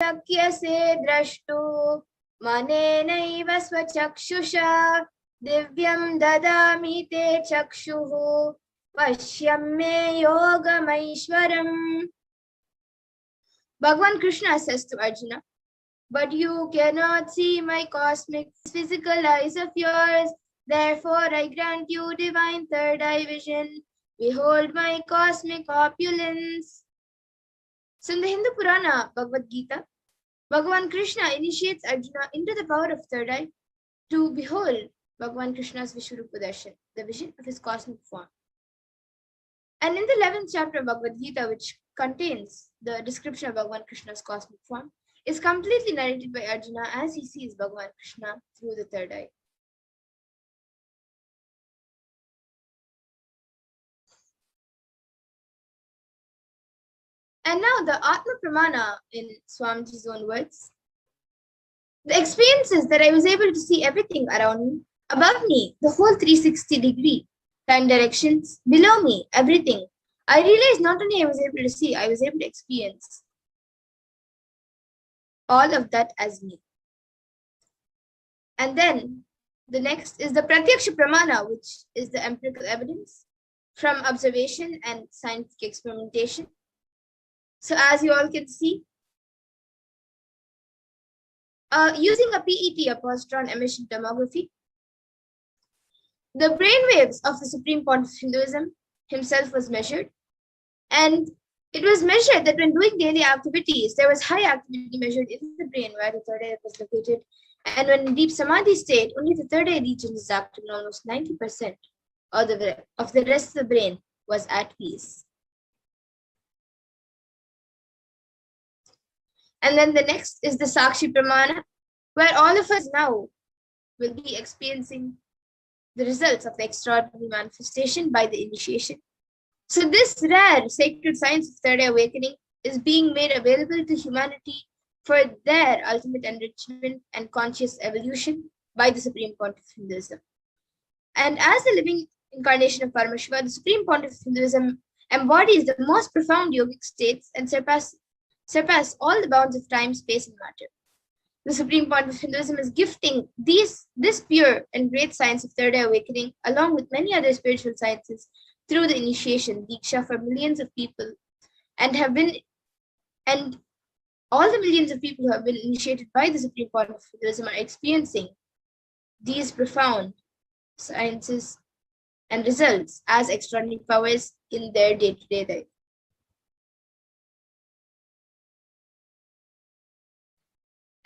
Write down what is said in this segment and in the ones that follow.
शक्यसे द्रष्टु मनेनैव स्वचक्षुषा दिव्यं ददामि ते चक्षुः पश्यं मे योगमैश्वरम्. Bhagavan Krishna says to Arjuna, but you cannot see my cosmic physical eyes of yours. Therefore, I grant you divine third eye vision. Behold my cosmic opulence. So in the Hindu Purana, Bhagavad Gita, Bhagavan Krishna initiates Arjuna into the power of third eye to behold Bhagavan Krishna's Vishwarupa Darshan, the vision of his cosmic form. And in the 11th chapter of Bhagavad Gita, which contains the description of Bhagavan Krishna's cosmic form, is completely narrated by Arjuna as he sees Bhagavan Krishna through the third eye. And now the Atma Pramana in Swamiji's own words. The experience is that I was able to see everything around me, above me, the whole 360-degree, time directions, below me, everything. I realized not only I was able to see, I was able to experience all of that as me. And then the next is the Pratyaksha Pramana, which is the empirical evidence from observation and scientific experimentation. So as you all can see, using a PET, a positron emission tomography, the brainwaves of the Supreme Pontiff of Hinduism himself was measured. And it was measured that when doing daily activities, there was high activity measured in the brain where the third eye was located. And when in deep samadhi state, only the third eye region is active, and almost 90% of the rest of the brain was at peace. And then the next is the Sakshi Pramana, where all of us now will be experiencing the results of the extraordinary manifestation by the initiation. So this rare sacred science of third eye awakening is being made available to humanity for their ultimate enrichment and conscious evolution by the Supreme Pontiff of Hinduism. And as the living incarnation of Paramashiva, the Supreme Pontiff of Hinduism embodies the most profound yogic states and surpass all the bounds of time, space, and matter. The Supreme Pontiff of Hinduism is gifting this pure and great science of third eye awakening, along with many other spiritual sciences, through the initiation, Diksha, for millions of people, and all the millions of people who have been initiated by the Supreme Pontiff of Hinduism are experiencing these profound sciences and results as extraordinary powers in their day-to-day life.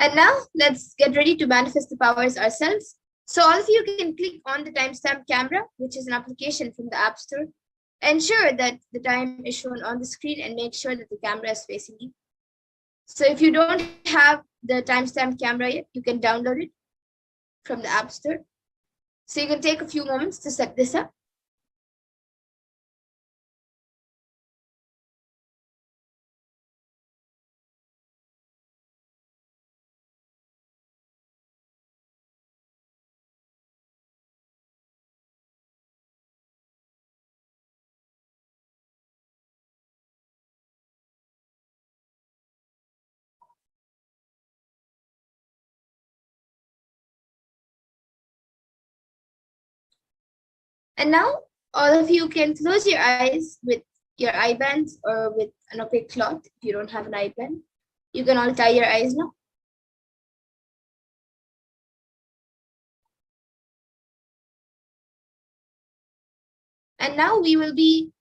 And now let's get ready to manifest the powers ourselves. So all of you can click on the timestamp camera, which is an application from the App Store. Ensure that the time is shown on the screen and make sure that the camera is facing you. So if you don't have the timestamp camera yet, you can download it from the App Store. So you can take a few moments to set this up. And now all of you can close your eyes with your eye bands or with an opaque cloth. If you don't have an eye band, you can all tie your eyes now. And now we will be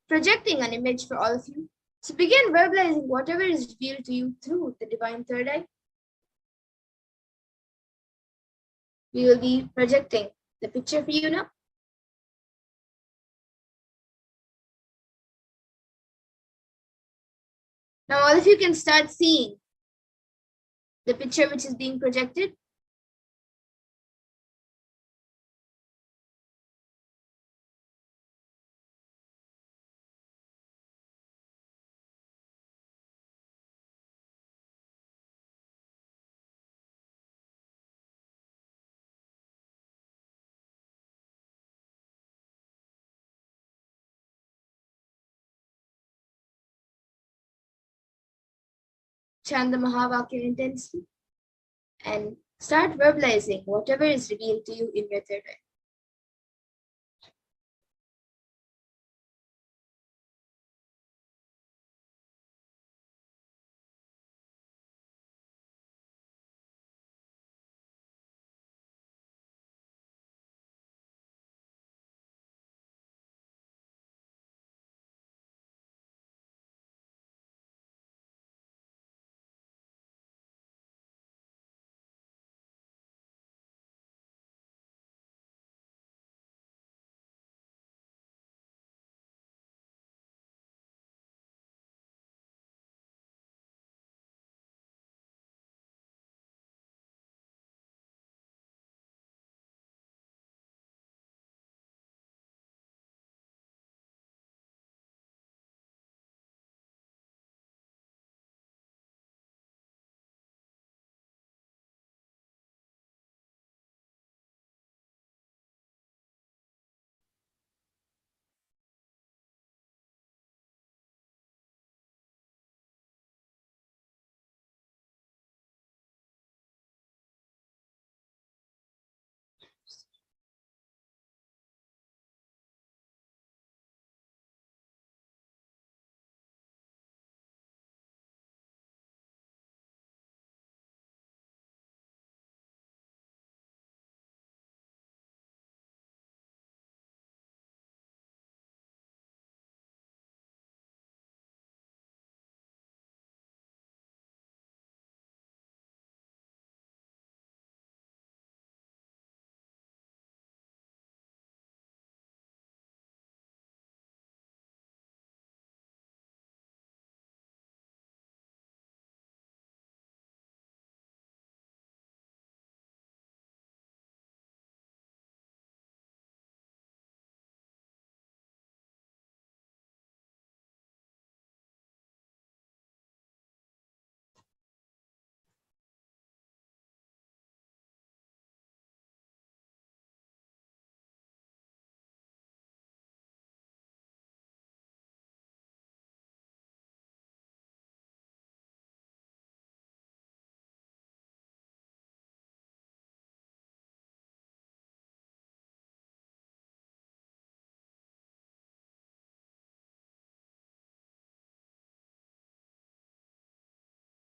projecting an image for all of you. So begin verbalizing whatever is revealed to you through the divine third eye. We will be projecting the picture for you now. Now all of you can start seeing the picture which is being projected. chant the Mahavakya intensely, and start verbalizing whatever is revealed to you in your third eye.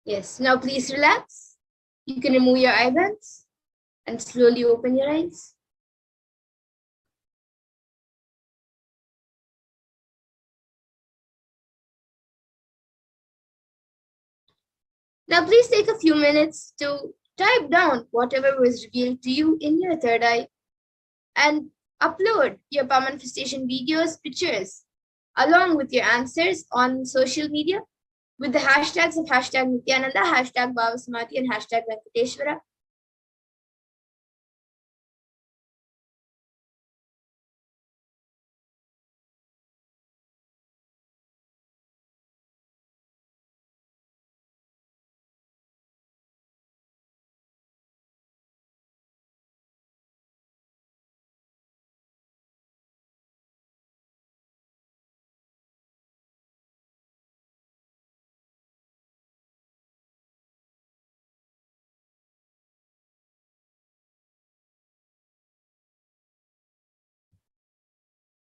Yes, now please relax. You can remove your eyelids and slowly open your eyes. Now please take a few minutes to type down whatever was revealed to you in your third eye and upload your power manifestation videos, pictures, along with your answers on social media with the hashtags of hashtag Nithyananda, hashtag Bhavasamati, and hashtag Venkateshwara.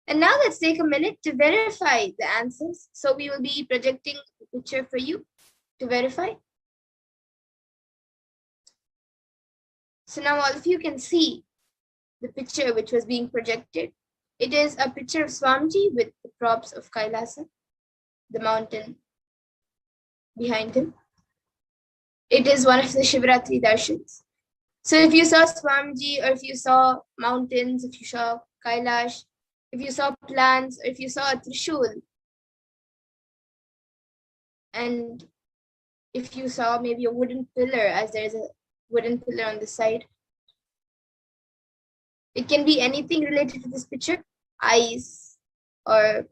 And now let's take a minute to verify the answers. So we will be projecting the picture for you to verify. So now all of you can see the picture which was being projected. It is a picture of Swamiji with the props of Kailasa, the mountain behind him. It is one of the Shivratri darshans. So if you saw Swamiji, or if you saw mountains, if you saw Kailash, if you saw plants, or if you saw a Trishul, and if you saw maybe a wooden pillar, as there is a wooden pillar on the side, it can be anything related to this picture, eyes, or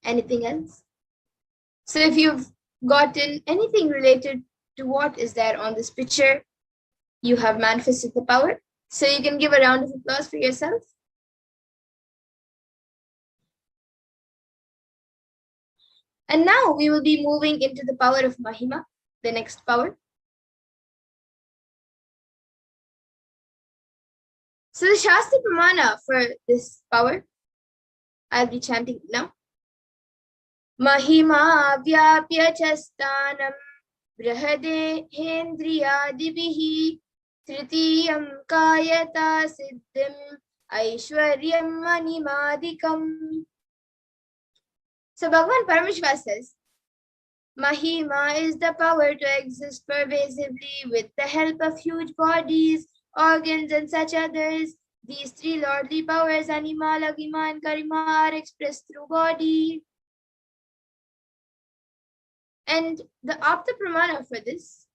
anything else. So if you've gotten anything related to what is there on this picture, you have manifested the power. So you can give a round of applause for yourself. And now we will be moving into the power of Mahima, the next power. So the Shastri Pramana for this power, I'll be chanting now. Mahima vyapya chastanam brahade hendriyadibihi tritiyam kayata siddhim aishwaryam manimadikam. So Bhagavan Paramashiva says, Mahima is the power to exist pervasively with the help of huge bodies, organs, and such others. These three lordly powers, Anima, Lagima, and Karima, are expressed through body. And the Apta Pramana for this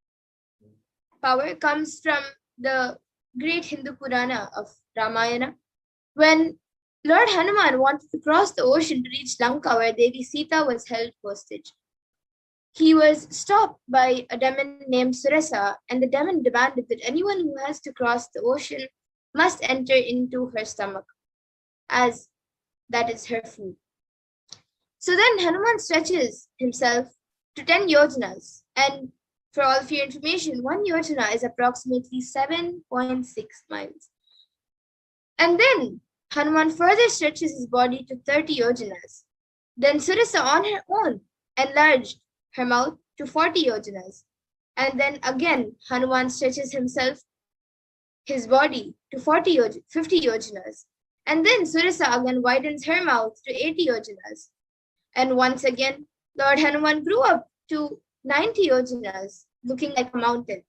power comes from the great Hindu Purana of Ramayana. When Lord Hanuman wanted to cross the ocean to reach Lanka, where Devi Sita was held hostage, he was stopped by a demon named Surasa, and the demon demanded that anyone who has to cross the ocean must enter into her stomach, as that is her food. So then Hanuman stretches himself to 10 yojanas, and for all of your information, 1 yojana is approximately 7.6 miles. And then Hanuman further stretches his body to 30 yojanas. Then Surasa on her own enlarged her mouth to 40 yojanas. And then again, Hanuman stretches his body to 50 yojanas. And then Surasa again widens her mouth to 80 yojanas. And once again, Lord Hanuman grew up to 90 yojanas, looking like a mountain.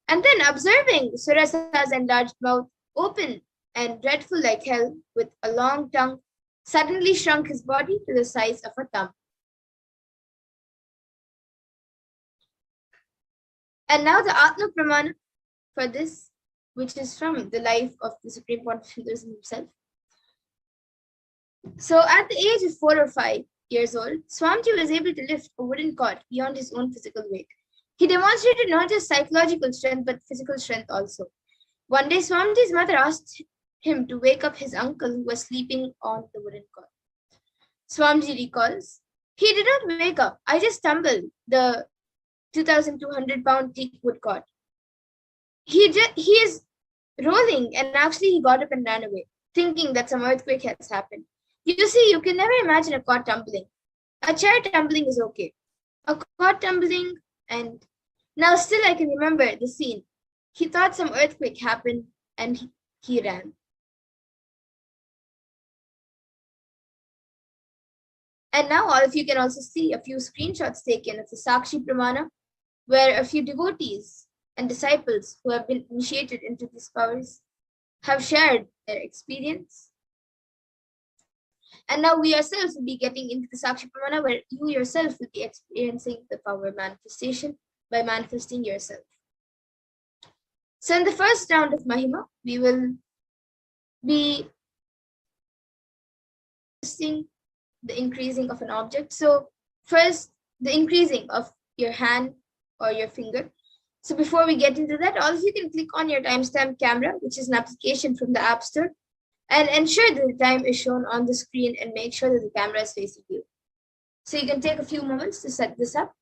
And then observing Surasa's enlarged mouth open and dreadful like hell with a long tongue, suddenly shrunk his body to the size of a thumb. And now the Atma Pramana for this, which is from the life of the Supreme Pontiff Hinduism himself. So at the age of 4 or 5 years old, Swamiji was able to lift a wooden cot beyond his own physical weight. He demonstrated not just psychological strength, but physical strength also. One day, Swamiji's mother asked him to wake up his uncle who was sleeping on the wooden cot. Swamiji recalls, he did not wake up. I just stumbled the 2,200-pound teak wood cot. He is rolling, and actually he got up and ran away, thinking that some earthquake has happened. You see, you can never imagine a cot tumbling. A chair tumbling is okay. A cot tumbling, and now still I can remember the scene. He thought some earthquake happened and he ran. And now all of you can also see a few screenshots taken of the Sakshi Pramana, where a few devotees and disciples who have been initiated into these powers have shared their experience. And now we ourselves will be getting into the Sakshi Pramana, where you yourself will be experiencing the power manifestation by manifesting yourself. So in the first round of Mahima, we will be seeing the increasing of an object. So first, the increasing of your hand or your finger. So before we get into that, all of you can click on your timestamp camera, which is an application from the App Store, and ensure that the time is shown on the screen and make sure that the camera is facing you. So you can take a few moments to set this up.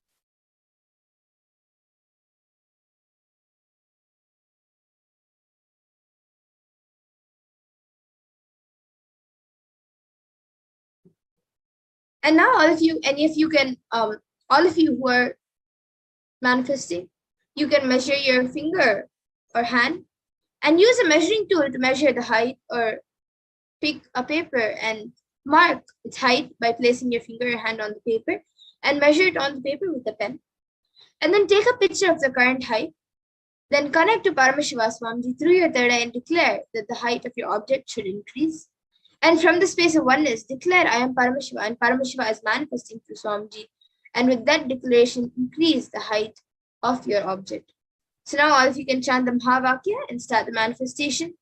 And now all of you who are manifesting, you can measure your finger or hand and use a measuring tool to measure the height, or pick a paper and mark its height by placing your finger or hand on the paper and measure it on the paper with a pen. And then take a picture of the current height. Then connect to Paramashiva Swamiji through your third eye and declare that the height of your object should increase. And from the space of oneness, declare I am Paramashiva, and Paramashiva is manifesting through Swamiji. And with that declaration, increase the height of your object. So now all of you can chant the Mahavakya and start the manifestation.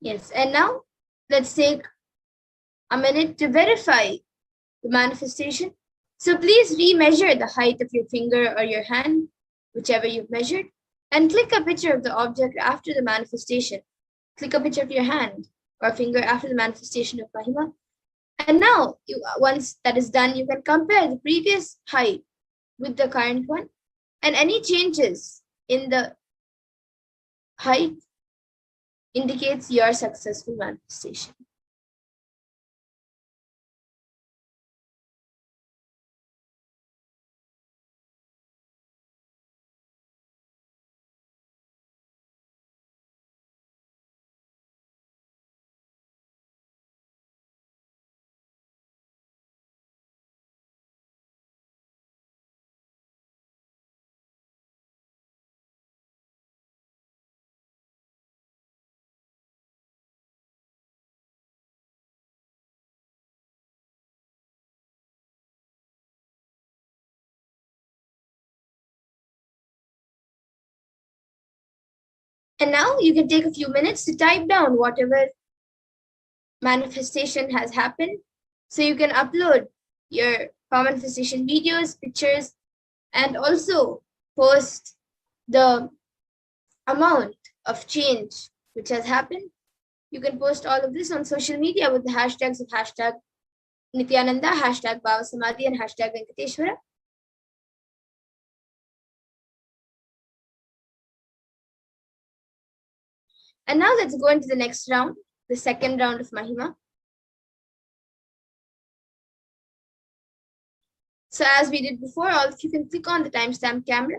Yes, and now let's take a minute to verify the manifestation. So please remeasure the height of your finger or your hand, whichever you've measured, and click a picture of the object after the manifestation. Click a picture of your hand or finger after the manifestation of Mahima. And now, once that is done, you can compare the previous height with the current one, and any changes in the height indicates your successful manifestation. And now you can take a few minutes to type down whatever manifestation has happened. So you can upload your manifestation videos, pictures, and also post the amount of change which has happened. You can post all of this on social media with the hashtags of hashtag Nithyananda, hashtag Bhava Samadhi, and hashtag Venkateshwara. And now let's go into the next round, the second round of Mahima. So as we did before, all of you can click on the timestamp camera.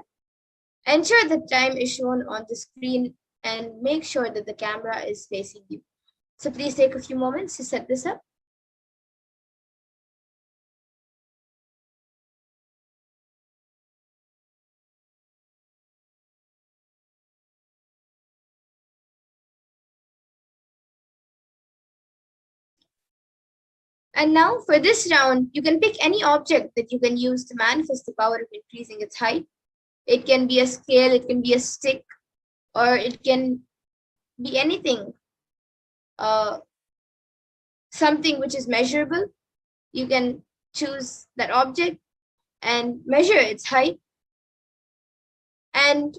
Ensure the time is shown on the screen and make sure that the camera is facing you. So please take a few moments to set this up. And now for this round, you can pick any object that you can use to manifest the power of increasing its height. It can be a scale, it can be a stick, or it can be anything, something which is measurable. You can choose that object and measure its height. And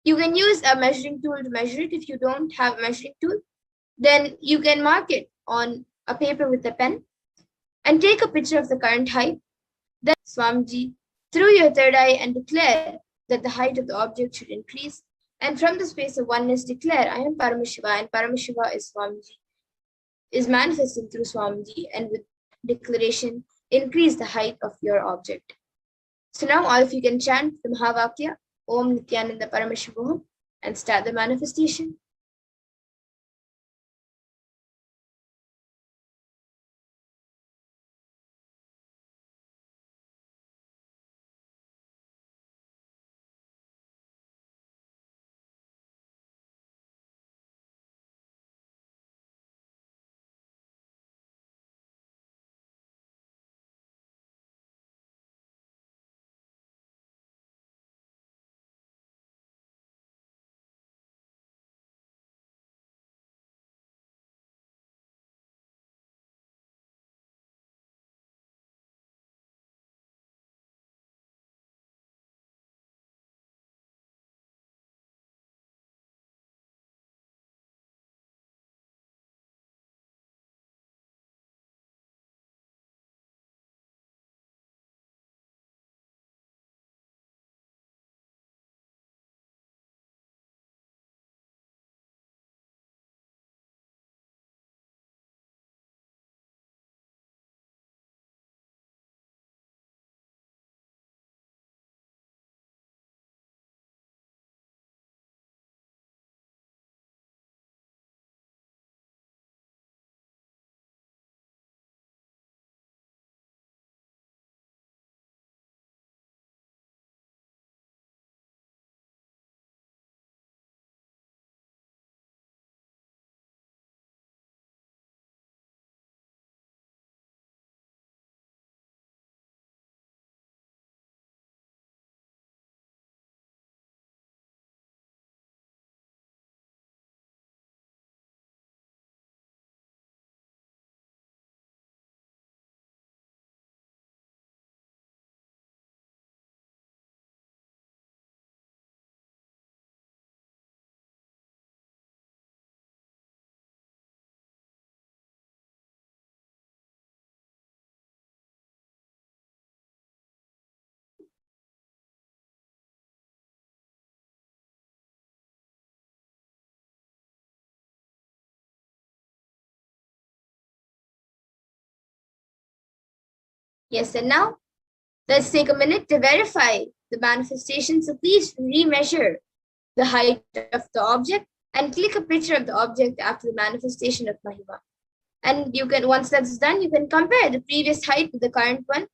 you can use a measuring tool to measure it. If you don't have a measuring tool, then you can mark it on a paper with a pen and take a picture of the current height. Then Swamiji through your third eye and declare that the height of the object should increase. And from the space of oneness, declare, I am Paramashiva, and Paramashiva is Swamiji, is manifesting through Swamiji, and with declaration, increase the height of your object. So now all of you can chant the Mahavakya, Om Nithyananda Paramashivoham, and start the manifestation. Yes, and now let's take a minute to verify the manifestation. So please remeasure the height of the object and click a picture of the object after the manifestation of Mahima. And you can, once that's done, you can compare the previous height with the current one,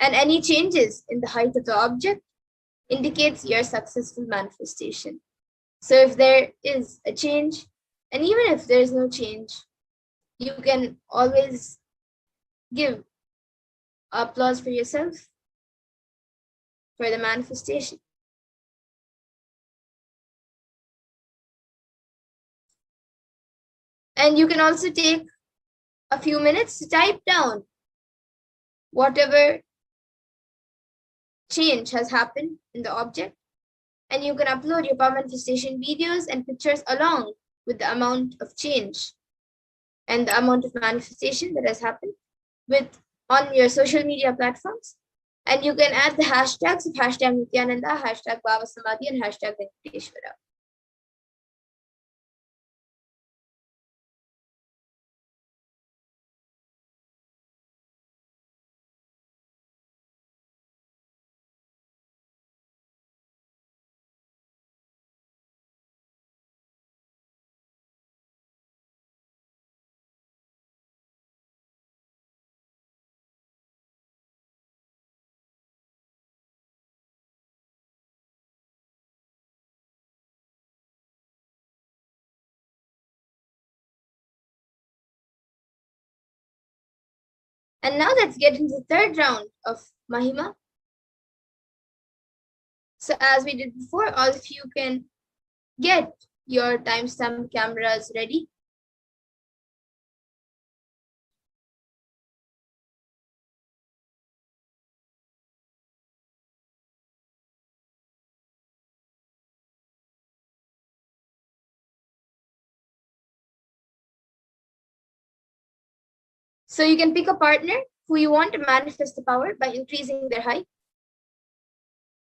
and any changes in the height of the object indicates your successful manifestation. So if there is a change, and even if there is no change, you can always give applause for yourself for the manifestation. And you can also take a few minutes to type down whatever change has happened in the object. And you can upload your power manifestation videos and pictures along with the amount of change and the amount of manifestation that has happened on your social media platforms. And you can add the hashtags of hashtag Nithyananda, hashtag Bhava Samadhi, and hashtag Venkateshwara. And now let's get into the third round of Mahima. So as we did before, all of you can get your timestamp cameras ready. So you can pick a partner who you want to manifest the power by increasing their height.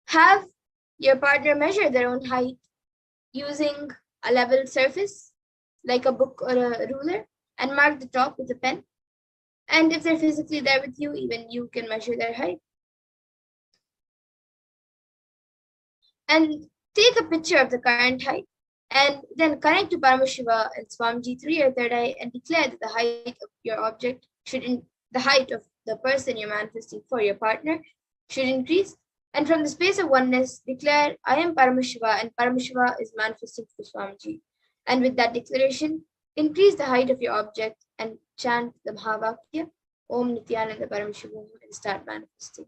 Have your partner measure their own height using a level surface like a book or a ruler, and mark the top with a pen. And if they're physically there with you, even you can measure their height. And take a picture of the current height, and then connect to Paramashiva and Swamiji through your third eye and declare that the height of your object the height of the person you're manifesting for your partner should increase. And from the space of oneness, declare, I am Paramashiva and Paramashiva is manifesting for Swamiji. And with that declaration, increase the height of your object and chant the Mahavakya, Om Nithyananda Paramashivam, and start manifesting.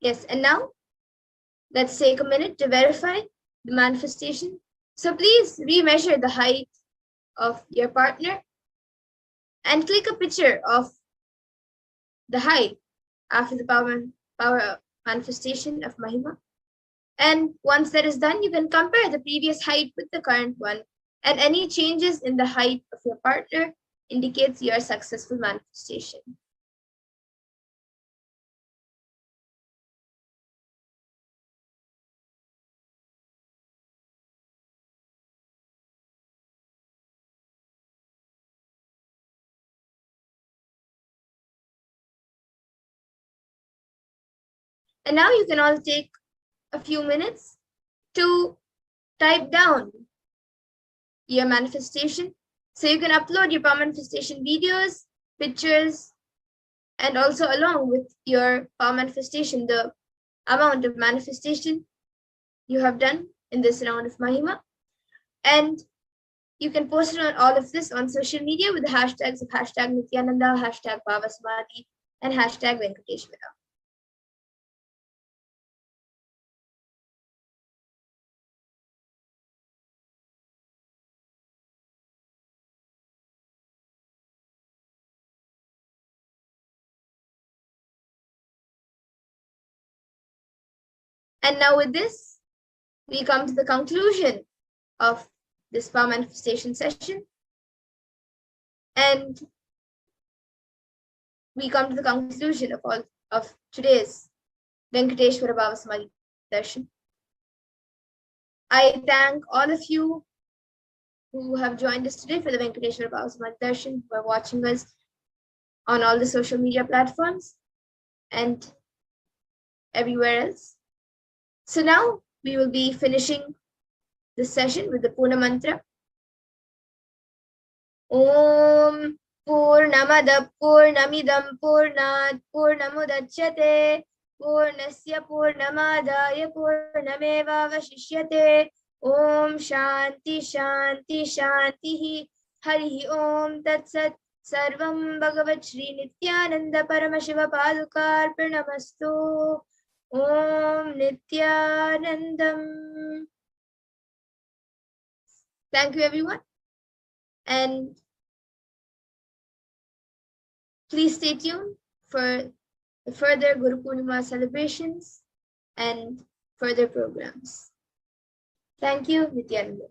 Yes, and now let's take a minute to verify the manifestation. So please remeasure the height of your partner and click a picture of the height after the power manifestation of Mahima. And once that is done, you can compare the previous height with the current one. And any changes in the height of your partner indicates your successful manifestation. And now you can all take a few minutes to type down your manifestation. So you can upload your power manifestation videos, pictures, and also along with your power manifestation, the amount of manifestation you have done in this round of Mahima. And you can post it on all of this on social media with the hashtags of hashtag Nithyananda, hashtag Bhavasamadhi, and hashtag Venkateshwara. And now with this, we come to the conclusion of this power manifestation session. And we come to the conclusion of today's Venkateshwara Bhavasamadhi Darshan. I thank all of you who have joined us today for the Venkateshwara Bhavasamadhi Darshan, who are watching us on all the social media platforms and everywhere else. So now we will be finishing this session with the Purna Mantra. Om Purnamada Purnamidam Purnat Purnamudachyate Purnasya Purnamadaya Purnameva Vashishyate Om Shanti Shanti Shanti Hari Om Tat Sat Sarvam Bhagavat Shri Nithyananda Paramashiva Padukarpanamastu Om Nithyanandam. Thank you, everyone. And please stay tuned for the further Guru Poornima celebrations and further programs. Thank you, Nithyananda.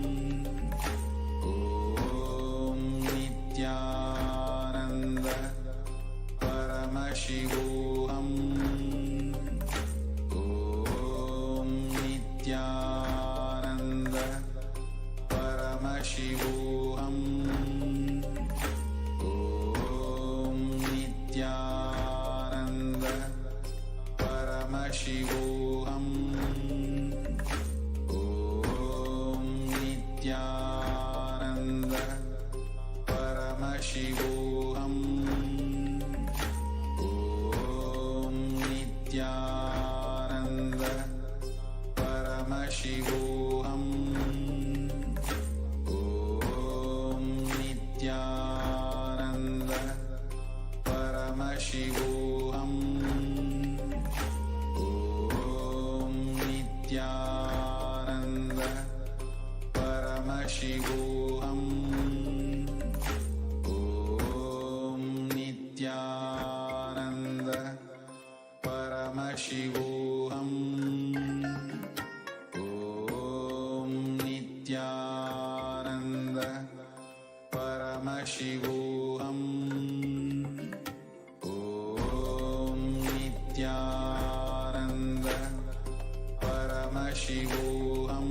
Paramashivoham. Om Nithyananda Paramashivoham. Om Nithyananda Paramashivoham. Om Nithyananda Paramashivoham. Om Nithyananda Paramashivoham. Om Nithyananda Paramashivoham. Om Nithyananda Paramashivoham. Om Nithyananda Paramashivoham. Om Nithyananda Paramashivoham.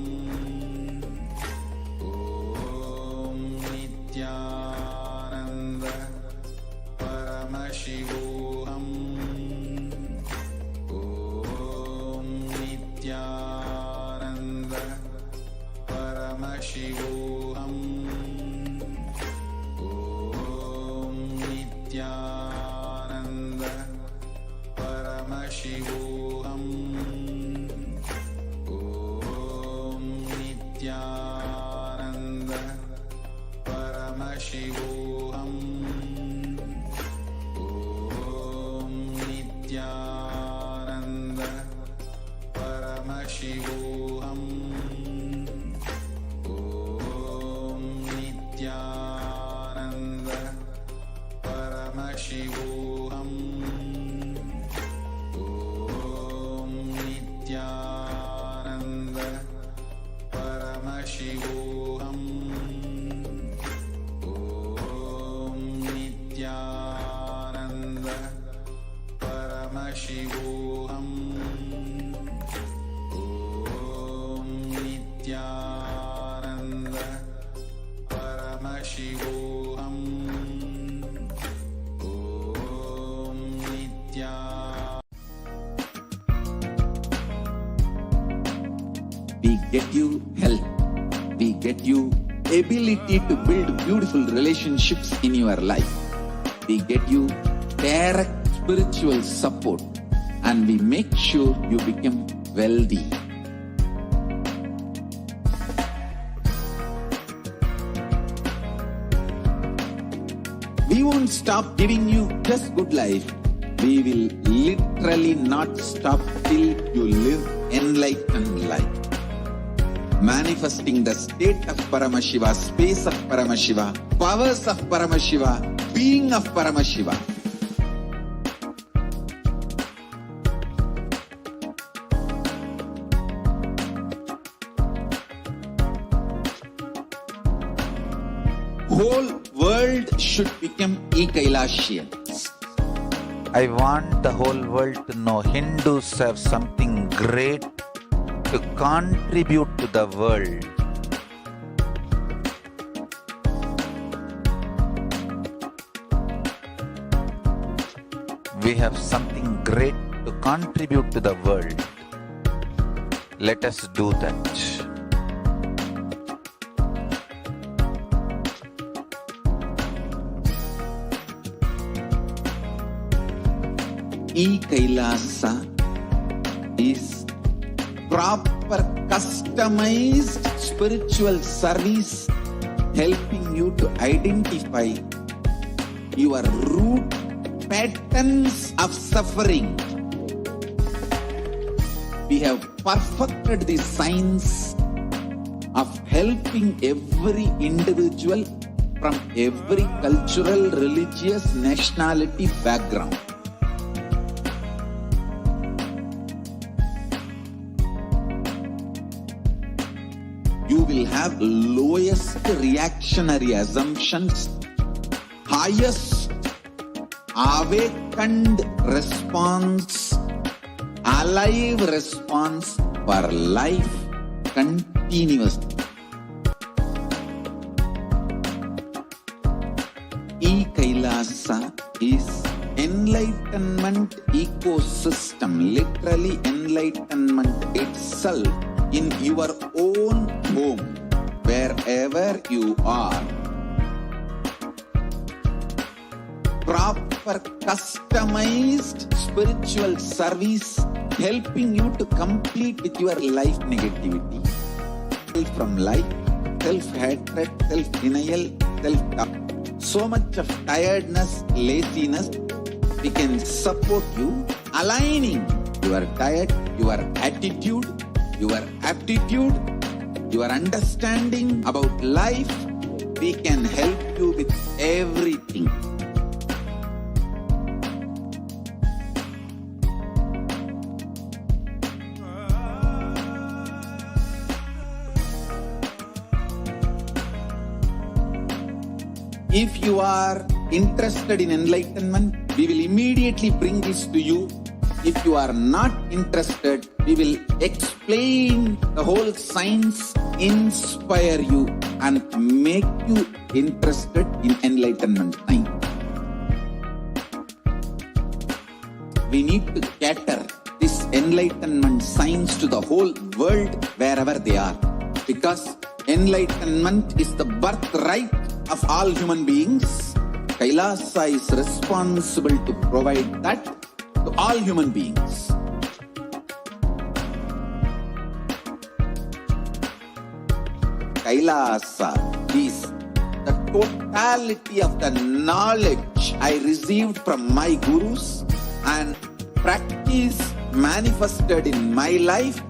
Om Nithyananda Paramashivoham. Om Nithyananda Paramashivoham. Om Nithyananda Paramashivoham. Om Nithyananda Paramashivoham. Om Nithyananda Paramashivoham. Om Nithyananda Paramashivoham. Om Nithyananda Paramashivoham. Om Nithyananda Paramashivoham. Om Nithyananda Paramashivoham. Om Nithyananda. We get you health. We get you ability to build beautiful relationships in your life. We get you direct spiritual support, and we make sure you become wealthy. We won't stop giving you just good life. We will literally not stop till you live enlightened life. Manifesting the state of Paramashiva, space of Paramashiva, powers of Paramashiva, being of Paramashiva. Whole world should become e-Kailashians. I want the whole world to know Hindus have something great to contribute to the world. We have something great to contribute to the world. Let us do that. E-Kailasa is proper customized spiritual service helping you to identify your root patterns of suffering. We have perfected the science of helping every individual from every cultural, religious, nationality background. You will have lowest reactionary assumptions, highest awakened response, alive response for life continuously. enlightenment ecosystem, literally enlightenment itself in your own home, wherever you are. Proper customized spiritual service helping you to complete with your life negativity. From life, self-hatred, self-denial, self-doubt. So much of tiredness, laziness, we can support you, aligning your diet, your attitude, your aptitude, your understanding about life. We can help you with everything. If you are interested in enlightenment, we will immediately bring this to you. If you are not interested, we will explain the whole science, inspire you, and make you interested in enlightenment time. We need to cater this enlightenment science to the whole world wherever they are, because enlightenment is the birthright of all human beings. Kailasa is responsible to provide that to all human beings. Kailasa is the totality of the knowledge I received from my gurus and practice manifested in my life,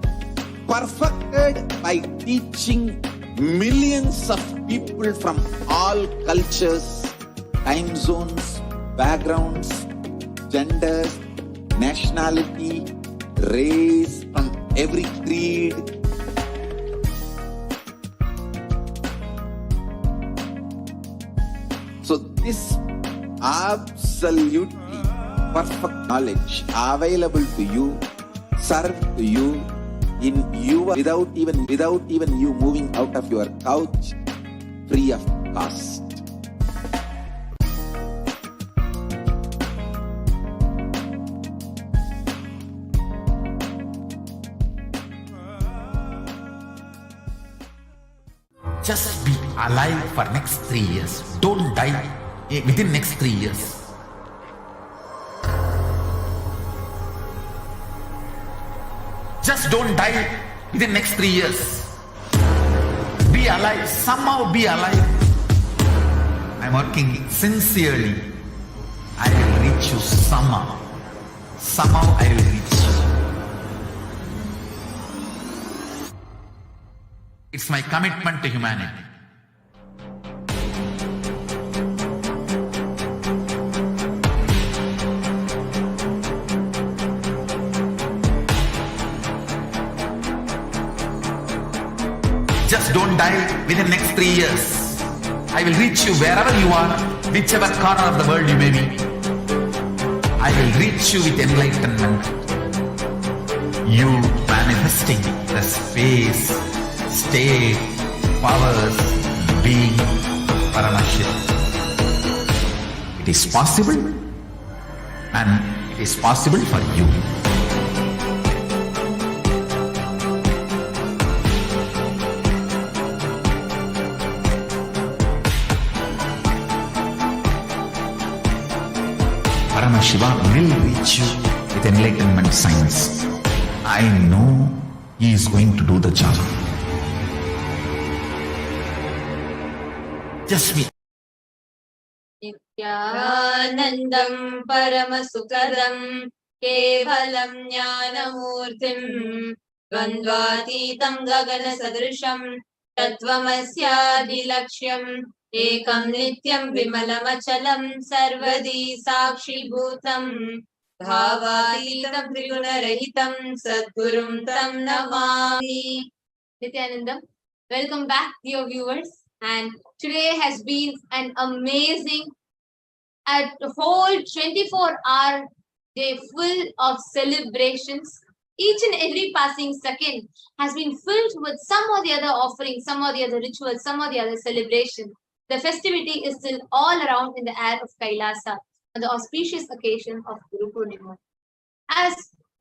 perfected by teaching millions of people from all cultures, time zones, backgrounds, genders, nationality, race, from every creed. So this absolutely perfect knowledge available to you, served to you, in you, without even you moving out of your couch, free of cost. Just be alive for next 3 years. Don't die within next 3 years. Just don't die within next 3 years. Be alive. Somehow be alive. I'm working sincerely. I will reach you somehow. Somehow I will reach you. It's my commitment to humanity. Just don't die within next 3 years. I will reach you wherever you are, whichever corner of the world you may be. I will reach you with enlightenment. You manifesting the space, state, powers, being Paramashivoham. It is possible, and it is possible for you. Paramashivoham will reach you with enlightenment science. I know he is going to do the job. Just be. नित्यानन्दं परमसुखदं केवलं ज्ञानमूर्तिं द्वन्द्वातीतं गगनसदृशं तत्त्वमस्यादिलक्ष्यम् एकं नित्यं विमलमचलं सर्वदी साक्षिभूतं भावातीतं त्रिगुणरहितं सद्गुरुं तं Namami. Nithyanandam, welcome back, dear viewers. And today has been an amazing, a whole 24-hour day full of celebrations. Each and every passing second has been filled with some or the other offering, some or the other ritual, some or the other celebration. The festivity is still all around in the air of Kailasa. on the auspicious occasion of Guru Poornima. As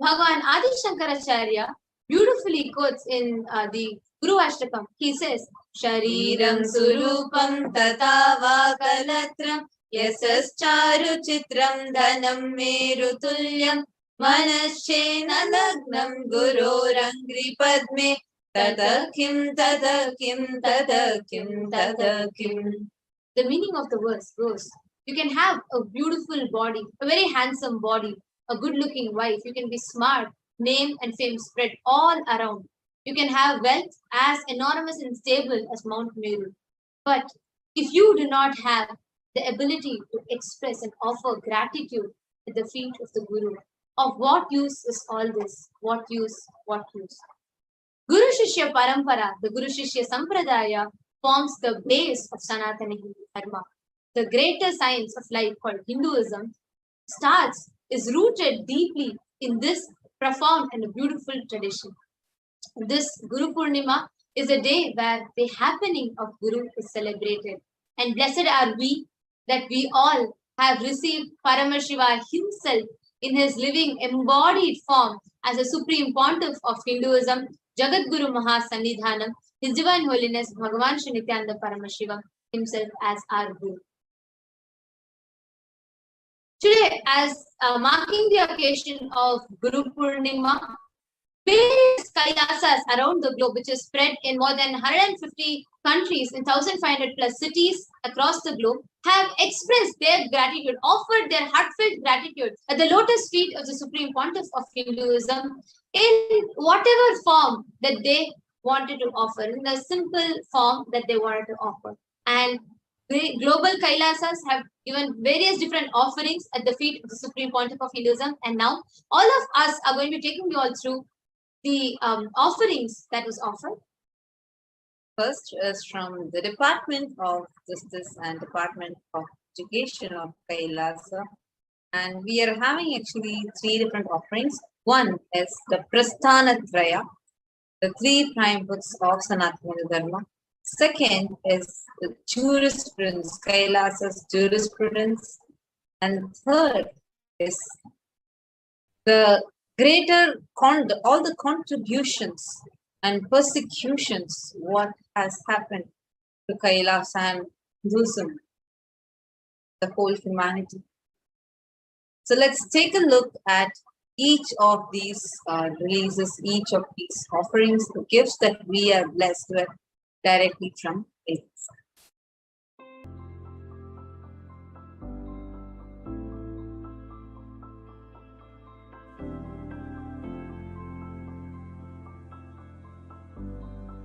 Bhagavan Adi Shankaracharya beautifully quotes in the Guru Ashtakam, he says, Shariram surupam tata vakalatram yasascharu chitram dhanam merutulyam manashena lagnam gurorangri padme tadakim tadakim tadakim tadakim. The meaning of the verse goes, you can have a beautiful body, a very handsome body, a good looking wife, you can be smart, name and fame spread all around. You can have wealth as enormous and stable as Mount Meru. But if you do not have the ability to express and offer gratitude at the feet of the Guru, of what use is all this? What use? What use? Guru Shishya Parampara, the Guru Shishya Sampradaya, forms the base of Sanatana Hindu Dharma. The greater science of life called Hinduism is rooted deeply in this profound and beautiful tradition. This Guru Poornima is a day where the happening of Guru is celebrated. And blessed are we that we all have received Paramashiva himself in his living embodied form as a supreme pontiff of Hinduism, Jagat Guru Mahasannidhanam, His Divine Holiness Bhagavan Shri Nithyananda Paramashivam himself as our Guru. Today, as marking the occasion of Guru Poornima, various Kailasas around the globe, which is spread in more than 150 countries in 1,500 plus cities across the globe, have expressed their gratitude, offered their heartfelt gratitude at the lotus feet of the Supreme Pontiff of Hinduism in whatever form that they wanted to offer, in the simple form that they wanted to offer. And the global Kailasas have given various different offerings at the feet of the Supreme Pontiff of Hinduism. And now all of us are going to be taking you all through the offerings that was offered. First is from the Department of Justice and Department of Education of Kailasa. And we are having actually 3 different offerings. One is the Prasthanatraya, the 3 prime books of Sanatana Dharma. Second is the jurisprudence, Kailasa's jurisprudence. And third is the all the contributions and persecutions, what has happened to Kailasa and Hinduism, the whole humanity. So let's take a look at each of these releases, each of these offerings, the gifts that we are blessed with directly from it.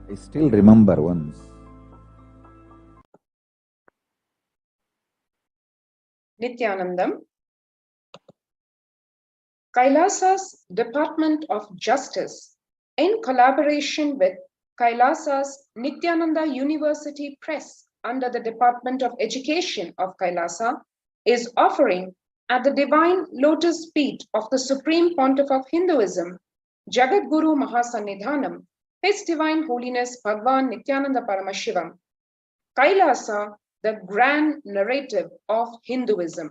I still remember once. Nithyanandam. Kailasa's Department of Justice, in collaboration with Kailasa's Nithyananda University Press under the Department of Education of Kailasa, is offering at the Divine Lotus Feet of the Supreme Pontiff of Hinduism, Jagat Guru Mahasannidhanam, His Divine Holiness Bhagavan Nithyananda Paramashivam, Kailasa, the grand narrative of Hinduism.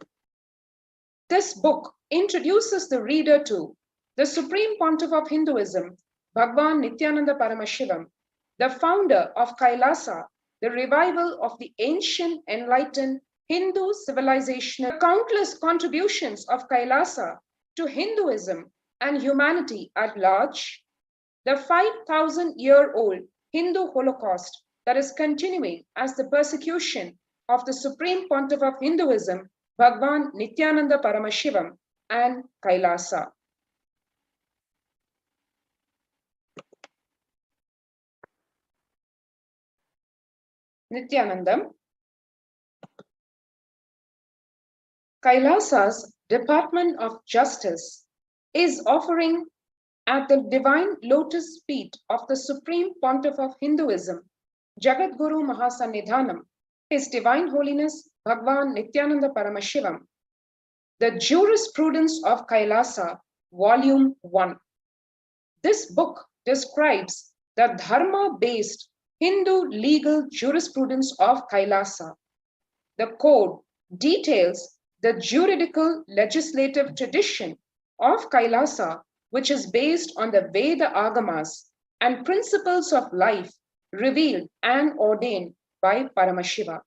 This book introduces the reader to the Supreme Pontiff of Hinduism, Bhagavan Nithyananda Paramashivam, the founder of Kailasa, the revival of the ancient enlightened Hindu civilization, the countless contributions of Kailasa to Hinduism and humanity at large, the 5,000-year-old Hindu Holocaust that is continuing as the persecution of the Supreme Pontiff of Hinduism, Bhagavan Nithyananda Paramashivam, and Kailasa. Nithyanandam. Kailasa's Department of Justice is offering at the Divine Lotus Feet of the Supreme Pontiff of Hinduism, Jagat Guru Mahasannidhanam, His Divine Holiness Bhagavan Nithyananda Paramashivam, the Jurisprudence of Kailasa, Volume 1. This book describes the Dharma-based Hindu legal jurisprudence of Kailasa. The code details the juridical legislative tradition of Kailasa, which is based on the Veda Agamas and principles of life revealed and ordained by Paramashiva.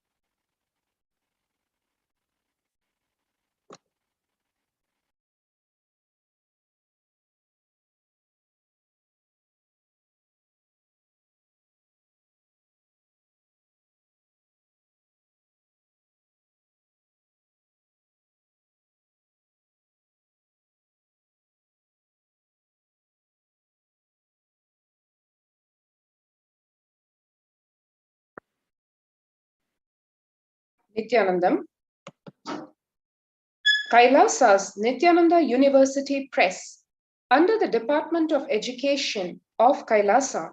Nithyanandam. Kailasa's Nithyananda University Press, under the Department of Education of Kailasa,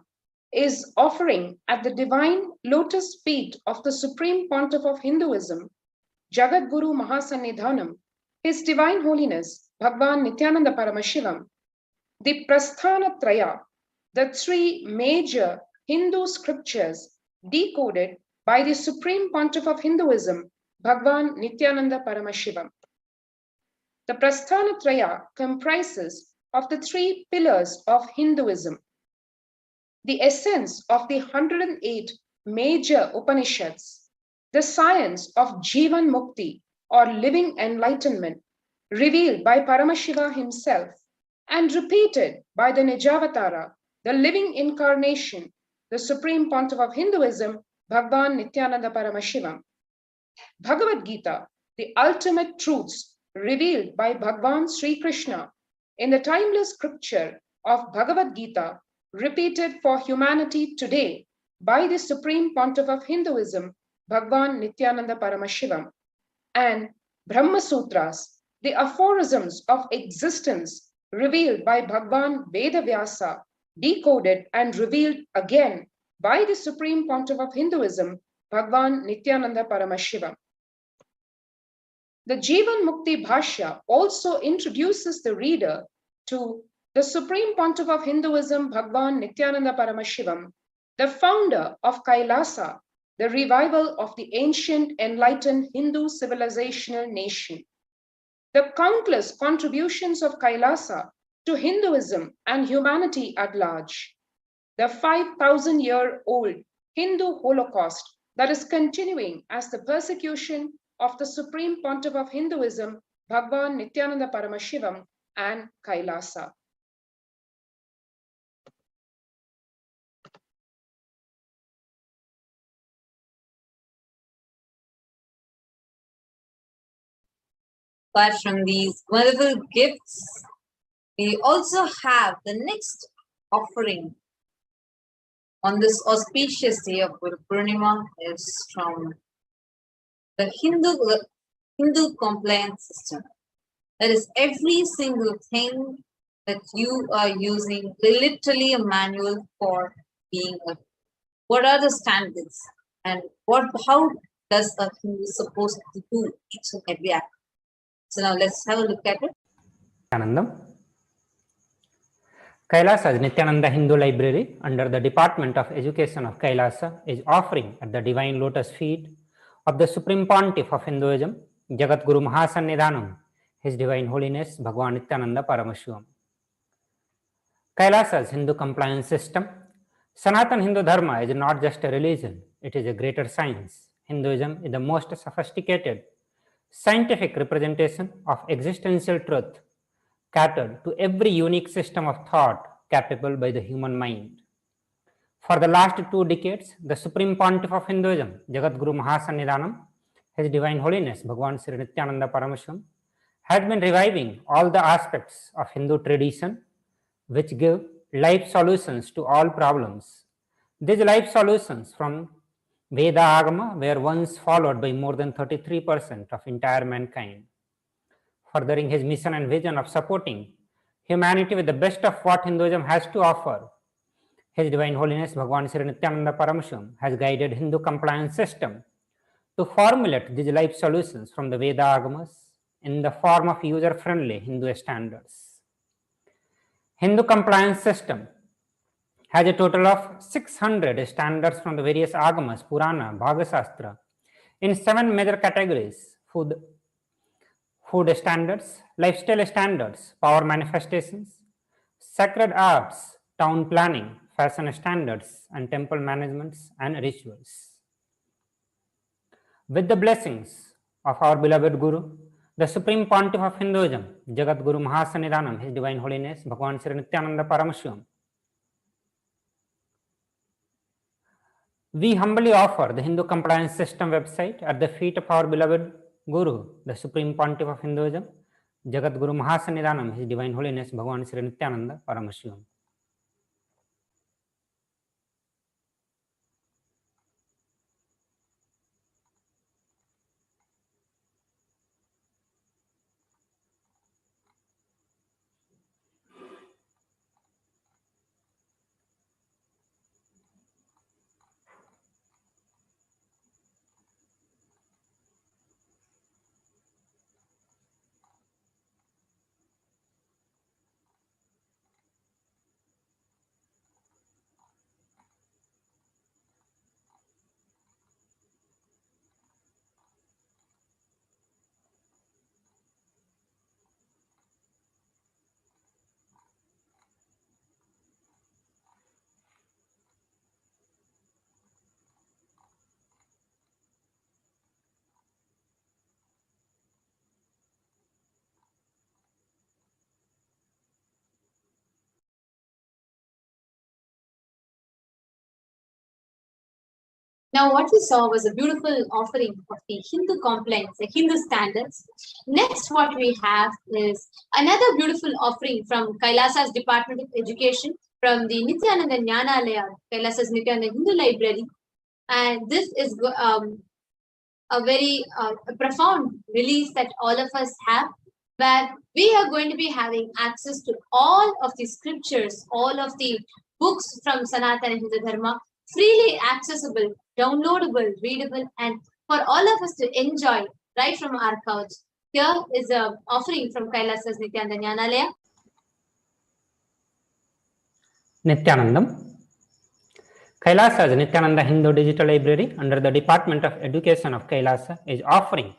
is offering at the divine lotus feet of the Supreme Pontiff of Hinduism, Jagadguru Mahasannidhanam, His Divine Holiness Bhagwan Nithyananda Paramashivam, the Prasthana Traya, the three major Hindu scriptures decoded by the Supreme Pontiff of Hinduism, Bhagwan Nithyananda Paramashivam. The Prasthana Traya comprises of the three pillars of Hinduism, the essence of the 108 major Upanishads, the science of Jivan Mukti or living enlightenment, revealed by Paramashiva himself and repeated by the Nijavatara, the living incarnation, the Supreme Pontiff of Hinduism, Bhagwan Nithyananda Paramashivam. Bhagavad Gita, the ultimate truths revealed by Bhagwan Sri Krishna in the timeless scripture of Bhagavad Gita, repeated for humanity today by the Supreme Pontiff of Hinduism, Bhagwan Nithyananda Paramashivam, and Brahma Sutras, the aphorisms of existence revealed by Bhagwan Vedavyasa, decoded and revealed again by the Supreme Pontiff of Hinduism, Bhagwan Nithyananda Paramashivam. The Jivan Mukti Bhashya also introduces the reader to the Supreme Pontiff of Hinduism, Bhagwan Nithyananda Paramashivam, the founder of Kailasa, the revival of the ancient enlightened Hindu civilizational nation. The countless contributions of Kailasa to Hinduism and humanity at large. The 5,000-year-old Hindu Holocaust that is continuing as the persecution of the Supreme Pontiff of Hinduism, Bhagwan Nithyananda Paramashivam, and Kailasa. Apart from these wonderful gifts, we also have the next offering on this auspicious day of Guru Poornima is from the Hindu compliance system. That is every single thing that you are using, literally a manual for being a. What are the standards and how does a Hindu supposed to do each and every act? So now let's have a look at it. Nityanandam. Kailasa's Nithyananda Hindu Library under the Department of Education of Kailasa is offering at the Divine Lotus feet of the Supreme Pontiff of Hinduism, Jagadguru Mahasannidhanam, His Divine Holiness Bhagwan Nithyananda Paramashivam. Kailasa's Hindu compliance system. Sanatan Hindu Dharma is not just a religion, it is a greater science. Hinduism is the most sophisticated scientific representation of existential truth, catered to every unique system of thought capable by the human mind. For the last 2 decades, the Supreme Pontiff of Hinduism, Jagadguru Mahasannidhanam, His Divine Holiness Bhagwan Sri Nithyananda Paramashivam, has been reviving all the aspects of Hindu tradition which give life solutions to all problems. These life solutions from Veda Agama were once followed by more than 33% of entire mankind. Furthering his mission and vision of supporting humanity with the best of what Hinduism has to offer, His Divine Holiness Bhagwan Sri Nithyananda Paramashivam has guided Hindu compliance system to formulate these life solutions from the Veda Agamas in the form of user-friendly Hindu standards. Hindu compliance system has a total of 600 standards from the various Agamas, Purana, Bhagashastra in 7 major categories: food, food standards, lifestyle standards, power manifestations, sacred arts, town planning, fashion standards, and temple managements and rituals. With the blessings of our beloved Guru, the Supreme Pontiff of Hinduism, Jagat Guru Mahasanidanam, His Divine Holiness, Bhagavan Sri Nithyananda Paramashivam, we humbly offer the Hindu Compliance System website at the feet of our beloved Guru, the Supreme Pontiff of Hinduism, Jagat Guru Mahasanidanam, His Divine Holiness, Bhagavan Sri Nithyananda Paramashivam. Now, what we saw was a beautiful offering of the Hindu complaints, the Hindu standards. Next, what we have is another beautiful offering from Kailasa's Department of Education, from the Nithyananda Jnanalaya, Kailasa's Nithyananda Hindu Library. And this is a very profound release that all of us have, where we are going to be having access to all of the scriptures, all of the books from Sanatana Hindu Dharma, freely accessible, downloadable, readable, and for all of us to enjoy right from our couch. Here is an offering from Kailasa's Nithyananda Jnanalaya. Nithyanandam. Kailasa's Nithyananda Hindu Digital Library under the Department of Education of Kailasa is offering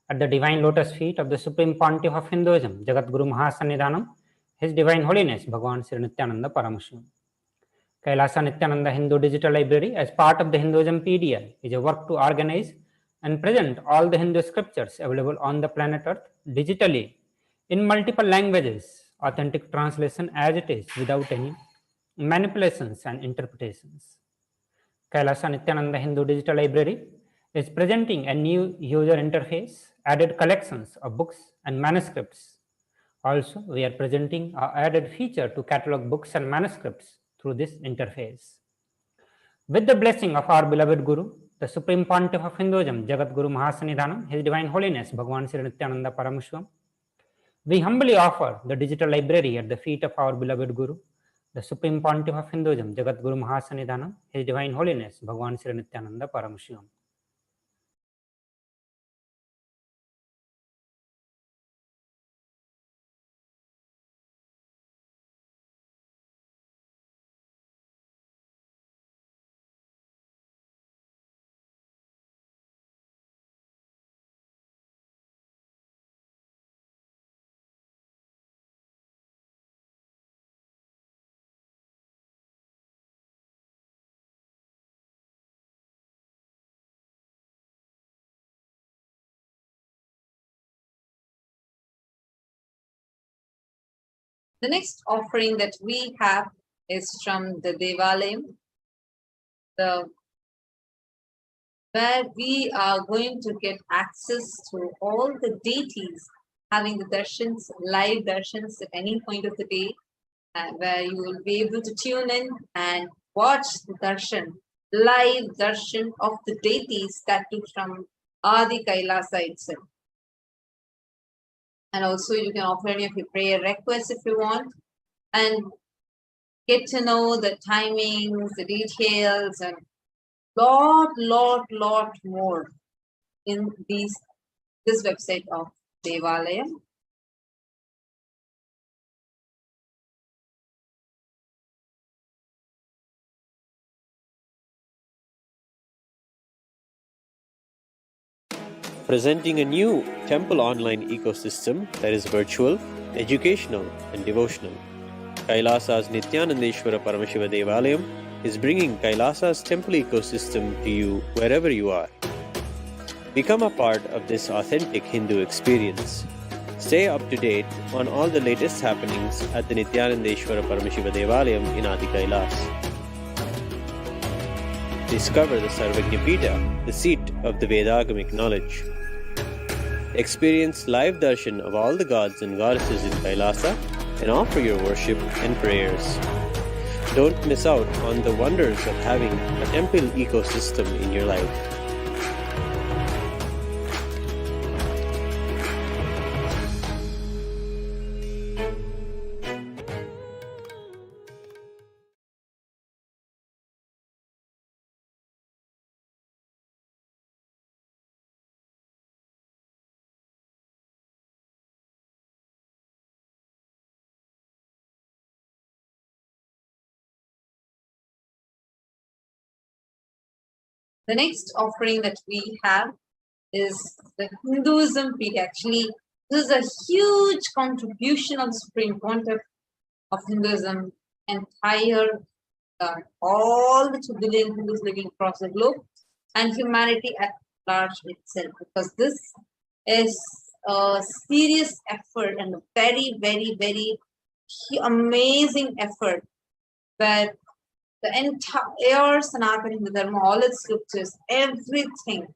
at the Divine Lotus feet of the Supreme Pontiff of Hinduism, Jagat Guru Mahasanidanam, His Divine Holiness, Bhagavan Sri Nithyananda Paramashivam. Kailasa Nithyananda Hindu Digital Library, as part of the Hinduism PDL, is a work to organize and present all the Hindu scriptures available on the planet Earth digitally in multiple languages, authentic translation as it is, without any manipulations and interpretations. Kailasa Nithyananda Hindu Digital Library is presenting a new user interface, added collections of books and manuscripts. Also, we are presenting an added feature to catalog books and manuscripts through this interface. With the blessing of our beloved Guru, the Supreme Pontiff of Hinduism, Jagat Guru Mahasanidanam, His Divine Holiness, Bhagavan Sri Nithyananda Paramashivam, we humbly offer the digital library at the feet of our beloved Guru, the Supreme Pontiff of Hinduism, Jagat Guru Mahasanidanam, His Divine Holiness, Bhagavan Sri Nithyananda Paramashivam. The next offering that we have is from the Devalayam, where we are going to get access to all the deities, having the darshans, live darshans at any point of the day, where you will be able to tune in and watch the darshan, live darshan of the deities that took from Adi Kailasa itself. And also you can offer any of your prayer requests if you want, and get to know the timings, the details, and lot more in this website of Devalayam. presenting a new temple online ecosystem that is virtual, educational, and devotional. Kailasa's Nithyanandeshwara Paramashiva Devalayam is bringing Kailasa's temple ecosystem to you wherever you are. Become a part of this authentic Hindu experience. Stay up to date on all the latest happenings at the Nithyanandeshwara Paramashiva Devalayam in Adi Kailas. Discover the Sarvajñapita, the seat of the Vedagamic knowledge. Experience live darshan of all the gods and goddesses in Kailasa and offer your worship and prayers. Don't miss out on the wonders of having a temple ecosystem in your life. The next offering that we have is the Hinduism Peak. Actually, this is a huge contribution of the Supreme Pontiff of Hinduism, entire, all the 2 billion Hindus living across the globe, and humanity at large itself, because this is a serious effort and a very, very, very amazing effort where the entire Sanatana Hindu Dharma, all its scriptures, everything,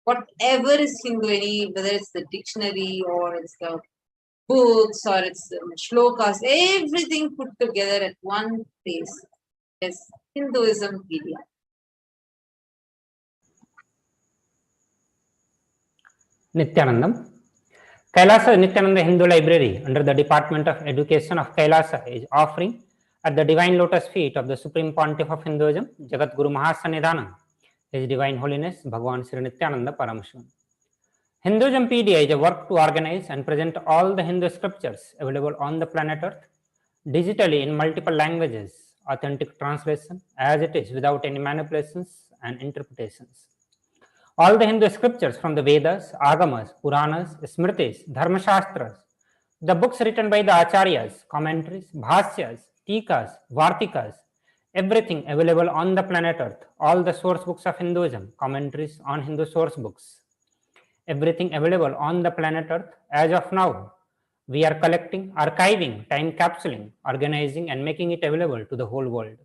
whatever is Hindu, whether it's the dictionary or it's the books or it's the shlokas, everything put together at one place is Hinduismpedia. Nithyanandam. Kailasa Nithyananda Hindu Library under the Department of Education of Kailasa is offering at the Divine Lotus feet of the Supreme Pontiff of Hinduism, Jagat Guru Mahasannidhanam, His Divine Holiness Bhagavan Sri Nithyananda Paramashivam. Hinduismpedia is a work to organize and present all the Hindu scriptures available on the planet Earth digitally in multiple languages, authentic translation as it is without any manipulations and interpretations. All the Hindu scriptures from the Vedas, Agamas, Puranas, Smritis, Dharmashastras, the books written by the Acharyas, commentaries, Bhasyas, Tikas, Vartikas, everything available on the planet Earth, all the source books of Hinduism, commentaries on Hindu source books, everything available on the planet Earth as of now. We are collecting, archiving, time capsuling, organizing and making it available to the whole world.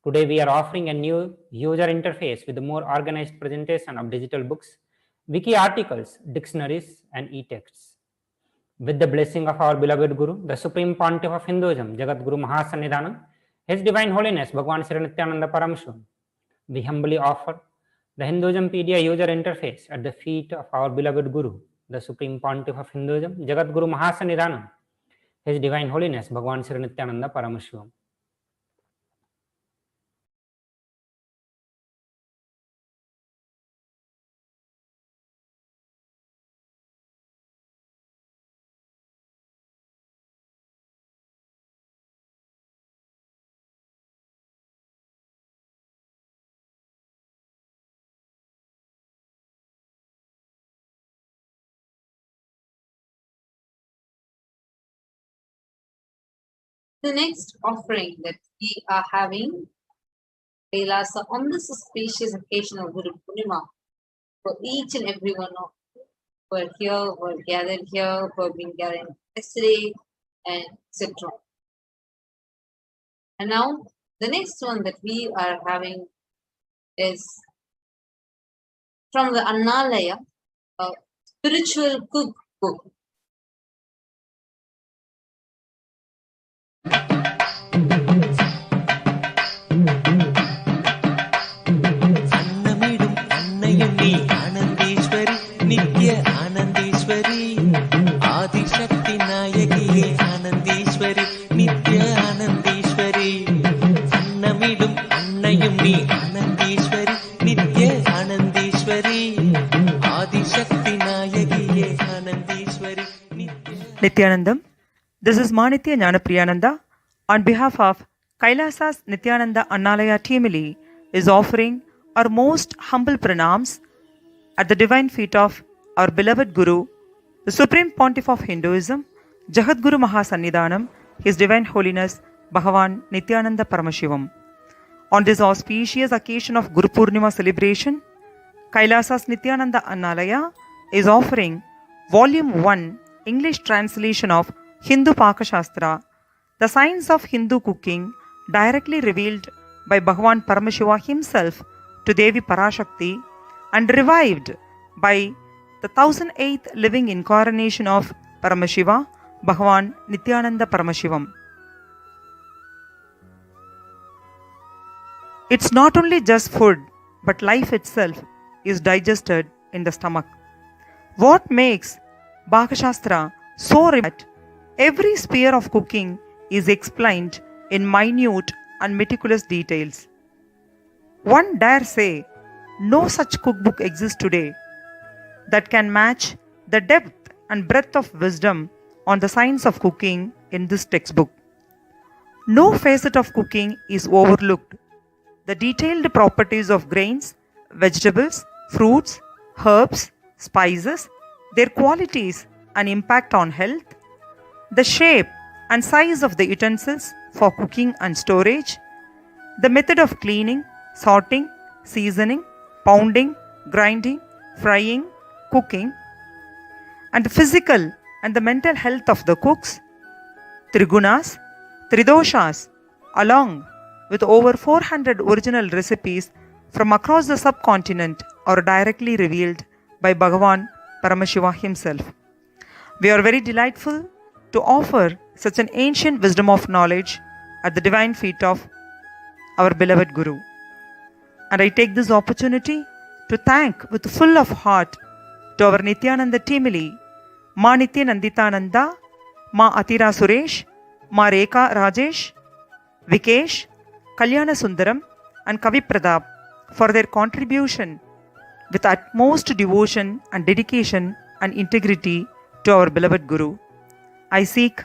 Today we are offering a new user interface with a more organized presentation of digital books, wiki articles, dictionaries and e-texts. With the blessing of our beloved Guru, the Supreme Pontiff of Hinduism, Jagat Guru Mahasannidhanam, His Divine Holiness Bhagavan Sri Nithyananda Paramashivam, we humbly offer the Hinduismpedia user interface at the feet of our beloved Guru, the Supreme Pontiff of Hinduism, Jagat Guru Mahasannidhanam, His Divine Holiness Bhagavan Sri Nithyananda Paramashivam. The next offering that we are having, Kailasa, on this auspicious occasion of Guru Poornima, for each and every one of you who are here, who are gathered here, who have been gathered yesterday, and etc. And now, the next one that we are having is from the Annalaya, a spiritual cookbook. அன்னமிடும் அன்னையும் நீ ஆனந்தீஸ்வரி நித்ய ஆனந்தீஸ்வரி ஆதிசக்தி நாயகியே ஆனந்தீஸ்வரி நித்ய ஆனந்தீஸ்வரி அன்னமிடும் அன்னையும் நீ ஆனந்தீஸ்வரி நித்ய ஆனந்தீஸ்வரி ஆதிசக்தி நாயகியே ஆனந்தீஸ்வரி Nithyanandam. This is Manitya Jnanapriyananda on behalf of Kailasa's Nithyananda Annalaya Teamili is offering our most humble pranams at the divine feet of our beloved Guru, the Supreme Pontiff of Hinduism, Jagadguru Mahasannidhanam, His Divine Holiness Bhagavan Nithyananda Paramashivam. On this auspicious occasion of Guru Poornima celebration, Kailasa's Nithyananda Annalaya is offering Volume 1 English translation of Hindu Pakashastra, the science of Hindu cooking directly revealed by Bhagavan Paramashiva himself to Devi Parashakti and revived by the 1008th living incarnation of Paramashiva, Bhagavan Nithyananda Paramashivam. It's not only just food, but life itself is digested in the stomach. What makes Bhakashastra so remote? Every sphere of cooking is explained in minute and meticulous details. One dare say, no such cookbook exists today that can match the depth and breadth of wisdom on the science of cooking in this textbook. No facet of cooking is overlooked. The detailed properties of grains, vegetables, fruits, herbs, spices, their qualities and impact on health, the shape and size of the utensils for cooking and storage, the method of cleaning, sorting, seasoning, pounding, grinding, frying, cooking, and the physical and the mental health of the cooks, trigunas, tridoshas, along with over 400 original recipes from across the subcontinent are directly revealed by Bhagavan Paramashiva himself. We are very delightful to offer such an ancient wisdom of knowledge at the divine feet of our beloved Guru. And I take this opportunity to thank with full of heart to our Nithyananda Timili, Ma Nithyananditananda, Ma Atira Suresh, Ma Rekha Rajesh, Vikesh, Kalyana Sundaram and Kavi Pradap for their contribution with utmost devotion and dedication and integrity to our beloved Guru. I seek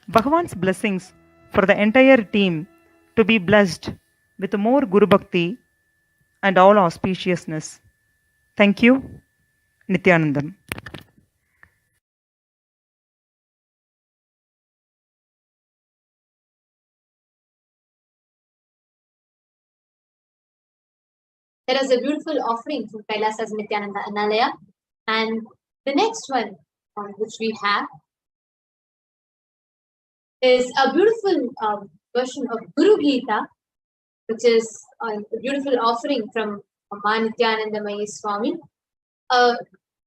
Bhagavan's blessings for the entire team to be blessed with more Guru Bhakti and all auspiciousness. Thank you, Nithyanandam. There is a beautiful offering from Kailasa's Nithyananda Annalaya. And the next one which we have is a beautiful version of Guru Gita, which is a beautiful offering from Ma Nithyananda Swami. A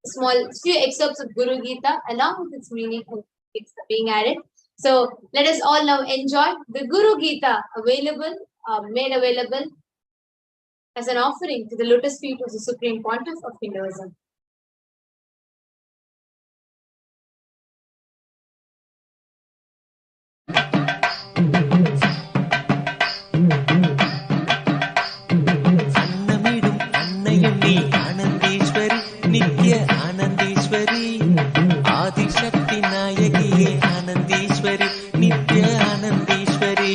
small few excerpts of Guru Gita along with its meaning it's being added. So let us all now enjoy the Guru Gita made available as an offering to the lotus feet of the Supreme Pontiff of Hinduism. அன்னமிடும் அன்னையும் நீ ஆனந்தேஸ்வரி நித்ய ஆனந்தேஸ்வரி ஆதிசக்தி நாயகியே ஆனந்தேஸ்வரி நித்ய ஆனந்தேஸ்வரி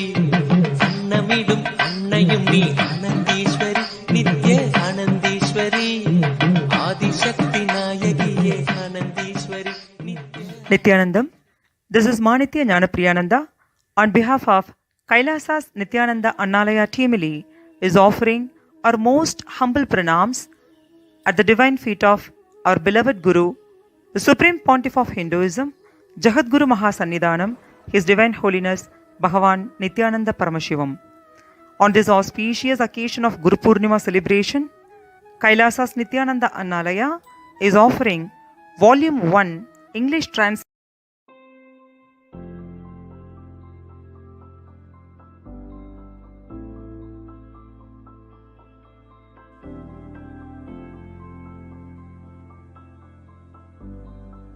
அன்னமிடும் அன்னையும் நீ ஆனந்தேஸ்வரி நித்ய ஆனந்தேஸ்வரி ஆதிசக்தி நாயகியே ஆனந்தேஸ்வரி Nithyanandam, this is Ma Nithyananda Paramashivam on behalf of Kailasa's Nithyananda Annalaya Timili is offering our most humble pranams at the divine feet of our beloved Guru, the Supreme Pontiff of Hinduism, Jagadguru Mahasannidhanam, His Divine Holiness Bhagavan Nithyananda Paramashivam. On this auspicious occasion of Guru Poornima celebration, Kailasa's Nithyananda Annalaya is offering Volume 1 English translation.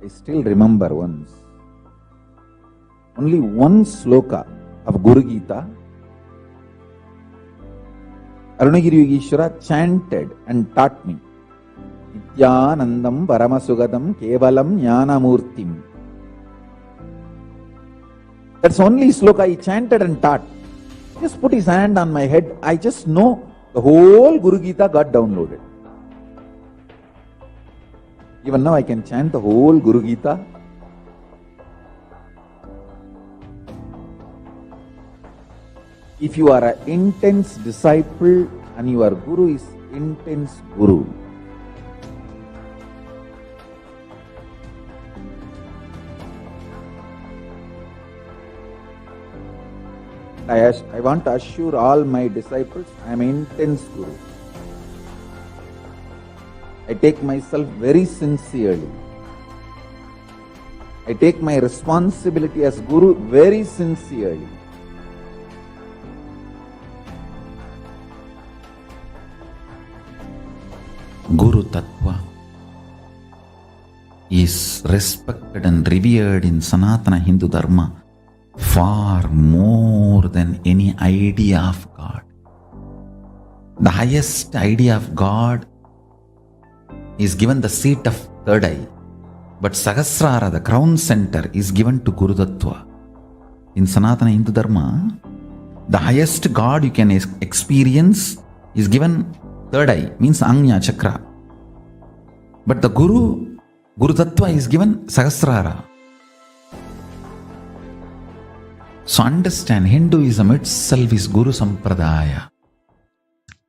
I still remember once, only one sloka of Guru Gita, Arunagiri Yogeshwara chanted and taught me. Nithyanandam Paramasugadam Kevalam Jnanamurtim. That's only sloka he chanted and taught. Just put his hand on my head, I just know the whole Guru Gita got downloaded. Even now I can chant the whole Guru Gita. If you are an intense disciple and your Guru is intense Guru, I want to assure all my disciples, I am an intense Guru. I take myself very sincerely. I take my responsibility as Guru very sincerely. Guru Tattva is respected and revered in Sanatana Hindu Dharma far more than any idea of God. The highest idea of God is given the seat of third eye, but Sahasrara, the crown center, is given to Guru Tattva. In Sanatana Hindu Dharma, the highest God you can experience is given third eye, means Anya Chakra. But the Guru Tattva is given Sahasrara. So understand, Hinduism itself is Guru Sampradaya.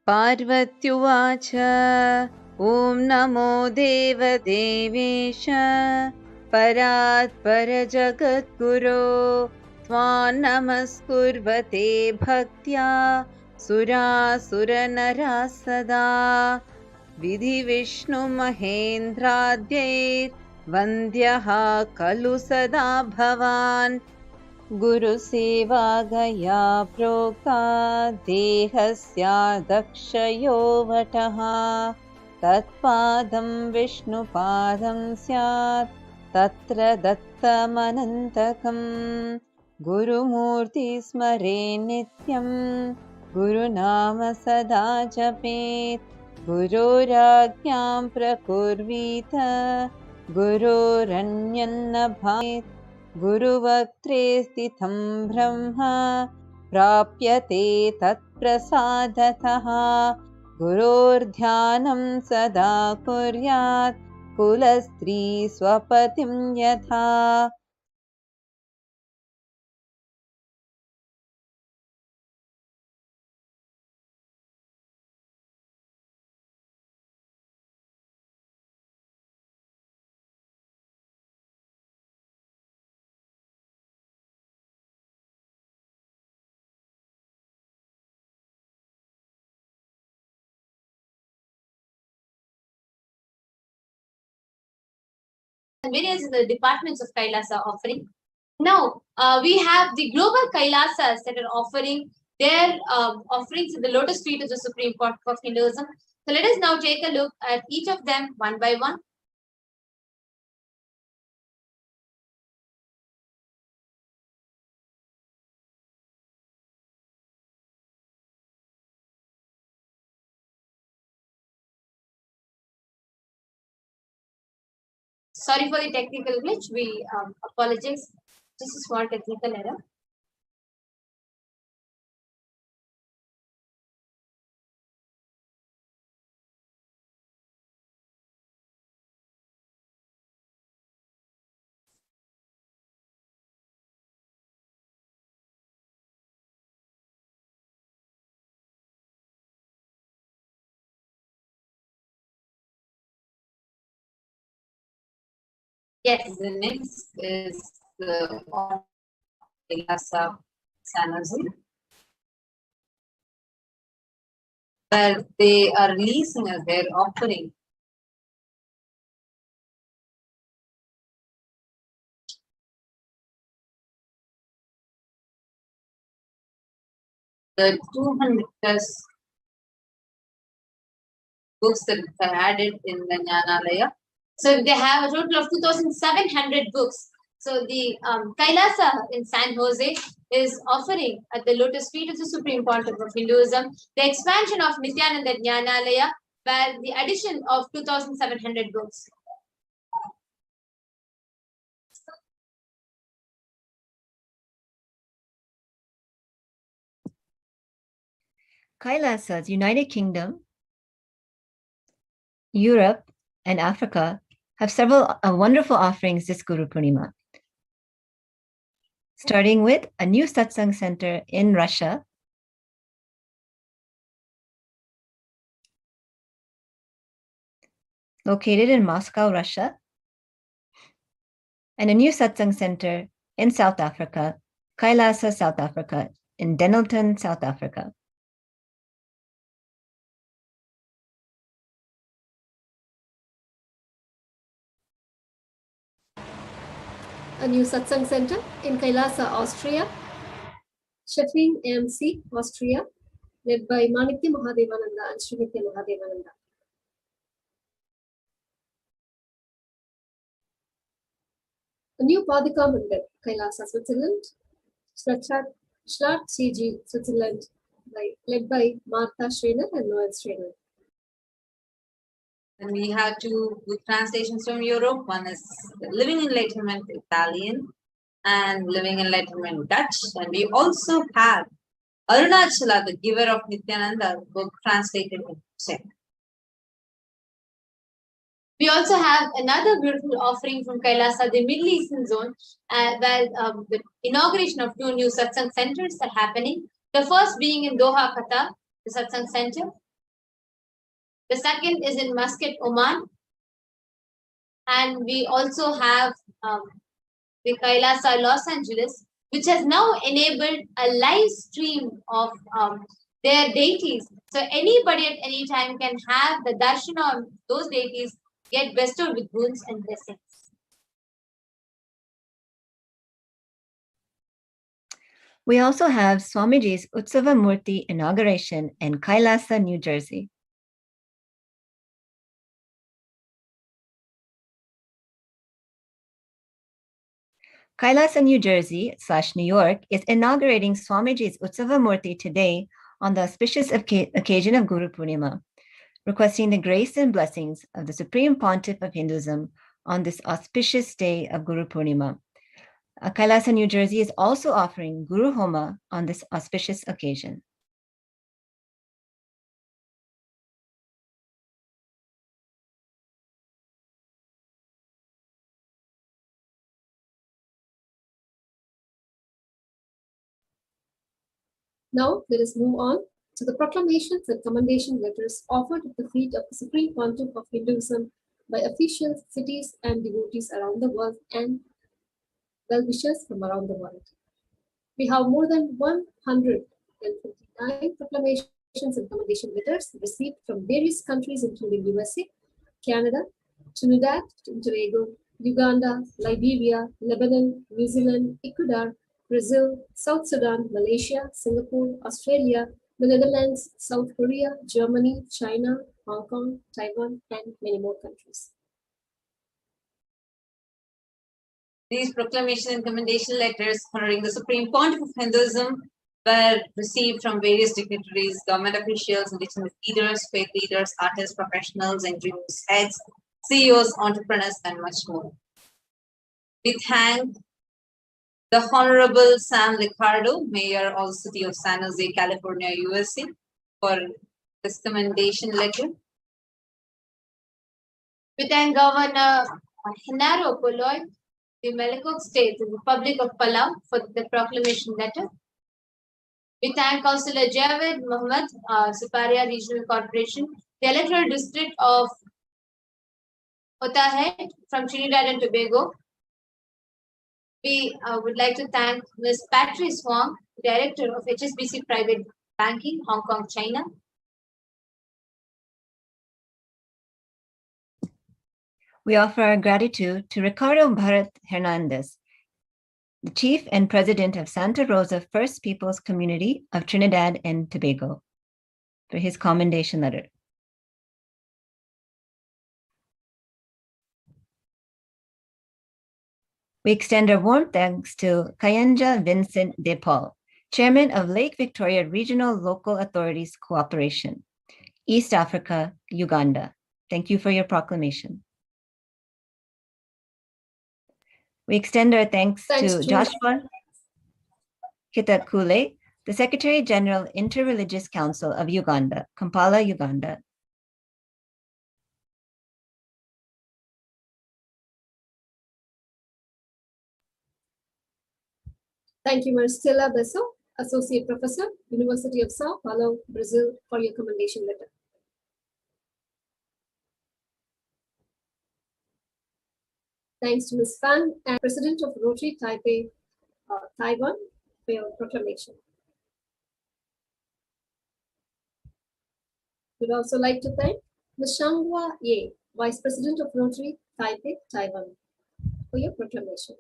Parvatyuvacha Om Namo Deva Devesha Parat Parajagat Guru Tvan Namaskurvate Bhaktya Sura Suranara Sada Vidhi Vishnu Mahendradyait Vandyaha Kalu Sada Bhavan Guru Seva Gaya Prokta Dehasya Dakshayo Vataha Tatpadam Vishnu Padam Syat Tatra Dattamanantakam Guru Murti Smare Nityam Guru Nama Sada Japet Guru Ragyam Prakurvita Guru Ranyanna Bhait Guru Vaktre Sthitham Brahma Prapyate Tat Prasadataha Gurur Dhyanam Sada Kuryat Kulastri Swapatim Yatha. Various departments of Kailasa are offering. Now, we have the global Kailasas that are offering their offerings in the lotus feet of the Supreme Court of Hinduism. So let us now take a look at each of them one by one. Sorry for the technical glitch. We apologize. Just a small technical error. Yes, the next is the Kailasa Sanazim, where they are releasing as their offering the 200 plus books that are added in the Jnanalaya. So they have a total of 2,700 books. So the Kailasa in San Jose is offering at the lotus feet of the Supreme Pontiff of Hinduism the expansion of Nithyananda Jnanalaya, where the addition of 2,700 books. Kailasas, United Kingdom, Europe, and Africa have several wonderful offerings this Guru Poornima. Starting with a new satsang center in Russia, located in Moscow, Russia, and a new satsang center in South Africa, Kailasa, South Africa, in Denelton, South Africa. A new satsang center in Kailasa, Austria, Sheffield AMC, Austria, led by Manitya Mahadevananda and Srinitya Mahadevananda. A new Padika Mandir, Kailasa, Switzerland, Schlart CG, Switzerland, led by Martha Schreiner and Noel Schreiner. And we have two good translations from Europe. One is Living Enlightenment Italian and Living Enlightenment Dutch. And we also have Arunachala, the giver of Nithyananda, book translated in Czech. We also have another beautiful offering from Kailasa, the Middle Eastern zone, where the inauguration of two new satsang centers are happening. The first being in Doha, Qatar, the satsang center. The second is in Muscat, Oman. And we also have the Kailasa, Los Angeles, which has now enabled a live stream of their deities. So anybody at any time can have the darshan of those deities, get bestowed with boons and blessings. We also have Swamiji's Utsava Murti inauguration in Kailasa, New Jersey. Kailasa, New Jersey / New York is inaugurating Swamiji's Utsava Murti today on the auspicious occasion of Guru Poornima, requesting the grace and blessings of the Supreme Pontiff of Hinduism on this auspicious day of Guru Poornima. Kailasa, New Jersey is also offering Guru Homa on this auspicious occasion. Now let us move on to the proclamations and commendation letters offered at the feet of the Supreme Pontiff of Hinduism by officials, cities, and devotees around the world and well-wishers from around the world. We have more than 159 proclamations and commendation letters received from various countries including USA, Canada, Trinidad and Tobago, Uganda, Liberia, Lebanon, New Zealand, Ecuador, Brazil, South Sudan, Malaysia, Singapore, Australia, the Netherlands, South Korea, Germany, China, Hong Kong, Taiwan, and many more countries. These proclamation and commendation letters honoring the Supreme Pontiff of Hinduism were received from various dignitaries, government officials, indigenous leaders, faith leaders, artists, professionals, NGOs, heads, CEOs, entrepreneurs, and much more. We thank the Honorable Sam Ricardo, Mayor of the City of San Jose, California, USA, for this commendation letter. We thank Governor Henaro Poloy, the Malakok State, the Republic of Palau, for the proclamation letter. We thank Councillor Javed Mohammed, Siparia Regional Corporation, the Electoral District of Otahead from Trinidad and Tobago. We would like to thank Ms. Patrice Wong, Director of HSBC Private Banking, Hong Kong, China. We offer our gratitude to Ricardo Bharat Hernandez, the Chief and President of Santa Rosa First Peoples Community of Trinidad and Tobago, for his commendation letter. We extend our warm thanks to Kayanja Vincent De Paul, Chairman of Lake Victoria Regional Local Authorities Cooperation, East Africa, Uganda. Thank you for your proclamation. We extend our thanks to Joshua Kitakule, the Secretary General Interreligious Council of Uganda, Kampala, Uganda. Thank you, Marcela Besso, Associate Professor, University of Sao Paulo, Brazil, for your commendation letter. Thanks to Ms. Fan and President of Rotary Taipei, Taiwan, for your proclamation. We'd also like to thank Ms. Shanghua Ye, Vice President of Rotary Taipei, Taiwan, for your proclamation.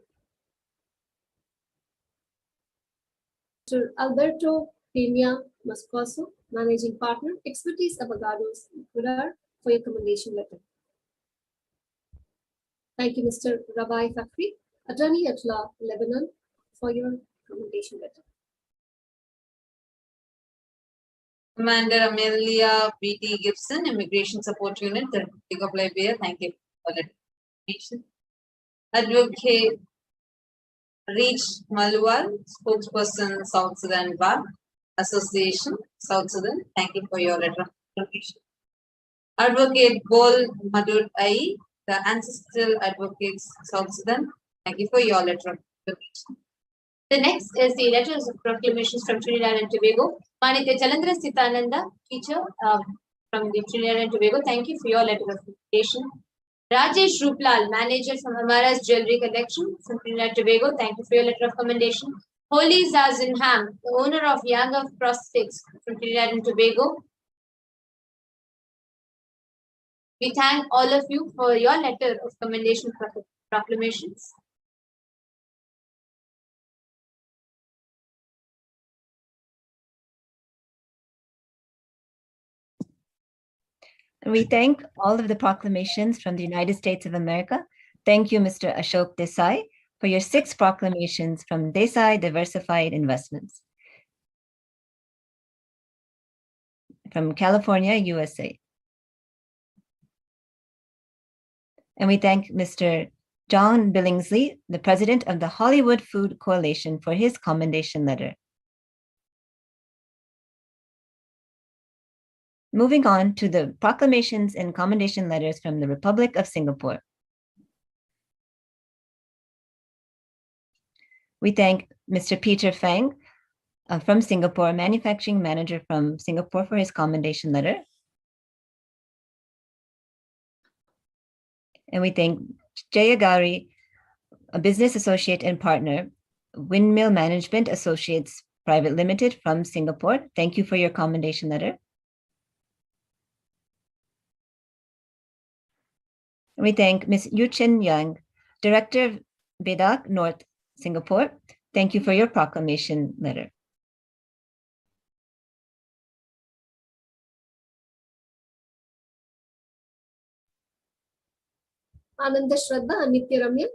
Mr. Alberto Peña Moscoso, Managing Partner, Expertise Abogados, Ecuador, for your commendation letter. Thank you, Mr. Rabai Fakhri, Attorney at Law, Lebanon, for your commendation letter. Commander Amelia B.T. Gibson, Immigration Support Unit, the Republic of Liberia. Thank you for the information. Advocate Reach Malwal, Spokesperson, South Sudan Bar Association, South Sudan. Thank you for your letter of information. Advocate Bol Madud Ai, the Ancestral Advocates, South Sudan. Thank you for your letter of information. The next is the letters of proclamations from Trinidad and Tobago. Manitya Chalandra Sitananda, teacher from the Trinidad and Tobago. Thank you for your letter of invitation. Rajesh Ruplal, manager from Amara's Jewelry Collection from Trinidad and Tobago. Thank you for your letter of commendation. Holy Zazinham, the owner of Young of Prosthetics from Trinidad and Tobago. We thank all of you for your letter of commendation proclamations. We thank all of the proclamations from the United States of America. Thank you, Mr. Ashok Desai, for your 6 proclamations from Desai Diversified Investments from California, USA. And we thank Mr. John Billingsley, the president of the Hollywood Food Coalition, for his commendation letter. Moving on to the proclamations and commendation letters from the Republic of Singapore. We thank Mr. Peter Fang from Singapore, manufacturing manager from Singapore, for his commendation letter. And we thank Jayagari, a business associate and partner, Windmill Management Associates Private Limited from Singapore. Thank you for your commendation letter. We thank Ms. Yu Chen Yang, Director of Bedak North, Singapore. Thank you for your proclamation letter. Ananda Shraddha and Nitya Ramya,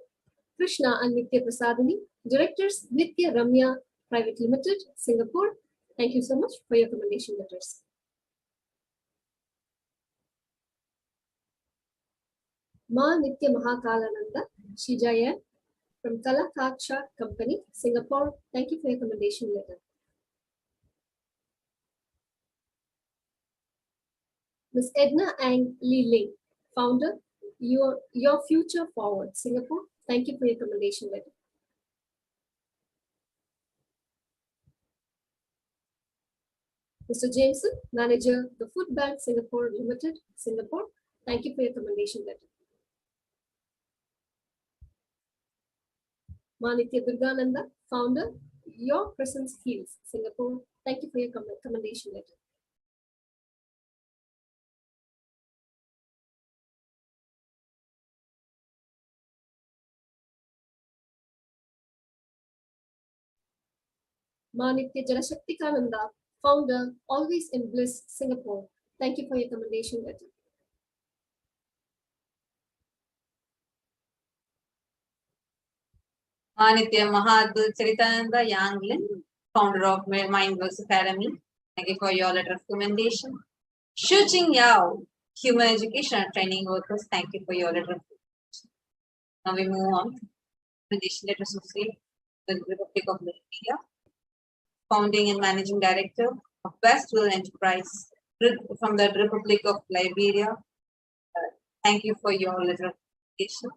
Krishna and Nitya Prasadini, Directors, Nitya Ramya Private Limited, Singapore. Thank you so much for your commendation letters. Ma Nitya Mahakalananda, Shijaya, from Kalakacha Company, Singapore. Thank you for your commendation letter. Ms. Edna Ang Lee Ling, founder, Your Future Forward, Singapore. Thank you for your commendation letter. Mr. Jameson, manager, the Food Bank Singapore Limited, Singapore. Thank you for your commendation letter. Manitya Durgananda, founder, Your Presence Heals, Singapore. Thank you for your commendation letter. Manitya Janashaktikananda, founder, Always in Bliss, Singapore. Thank you for your commendation letter. Manitya Mahadul Charitananda Yanglin, founder of Mindworks Academy. Thank you for your letter of commendation. Shu Jing Yao, Human Education and Training Workers. Thank you for your letter of commendation. Now we move on to the letters of the Republic of Liberia. Founding and Managing Director of Westwell Enterprise from the Republic of Liberia. Thank you for your letter of commendation.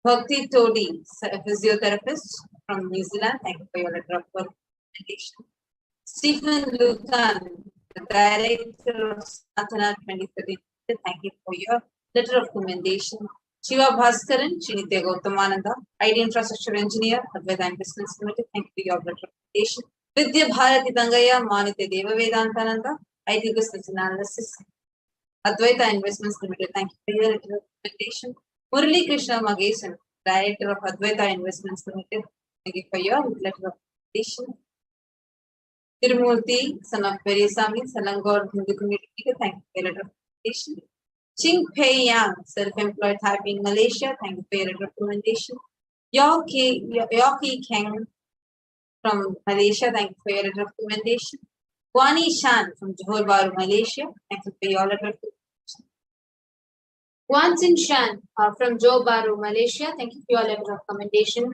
Bhakti Todi, physiotherapist from New Zealand. Thank you for your letter of recommendation. Stephen Lucan, the director of Sanatana 2013. Thank you for your letter of commendation. Shiva Bhaskaran, Srinitya Gautamananda, IT Infrastructure Engineer, Advaita Investments Limited. Thank you for your letter of commendation. Vidya Bharati Tangaya, Manitya Deva Vedantananda, IT Business Analysis, Advaita Investments Limited. Thank you for your letter of recommendation. Murali Krishna Magesan, Director of Advaita Investments Limited. Thank you for your letter of recommendation. Tirumurthy, son of Perisami, Salangor Hindu Community. Thank you for your letter of recommendation. Ching Pei Yang, self-employed typing Malaysia. Thank you for your recommendation. Yoki Kang from Malaysia. Thank you for your recommendation. Wani Shan from Johor Bahru, Malaysia. Thank you for your recommendation. Wansin Shan from Johor Bahru, Malaysia. Thank you for your letter of recommendation.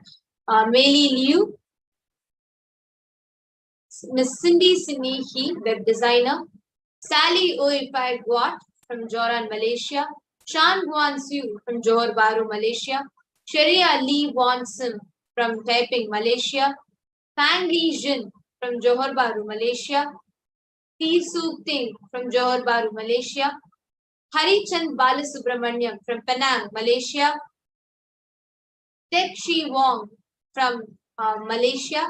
Meili Liu, Miss Cindy Sinihi, web designer. Sally Oipai Guat from Joran, Malaysia. Shan Guan Siu from Johor Bahru, Malaysia. Sharia Lee Wonsim from Taiping, Malaysia. Fang Li Jin from Johor Bahru, Malaysia. T. Sook Ting from Johor Bahru, Malaysia. Harichand Balasubramaniam from Penang, Malaysia. Tek Shi Wong from Malaysia.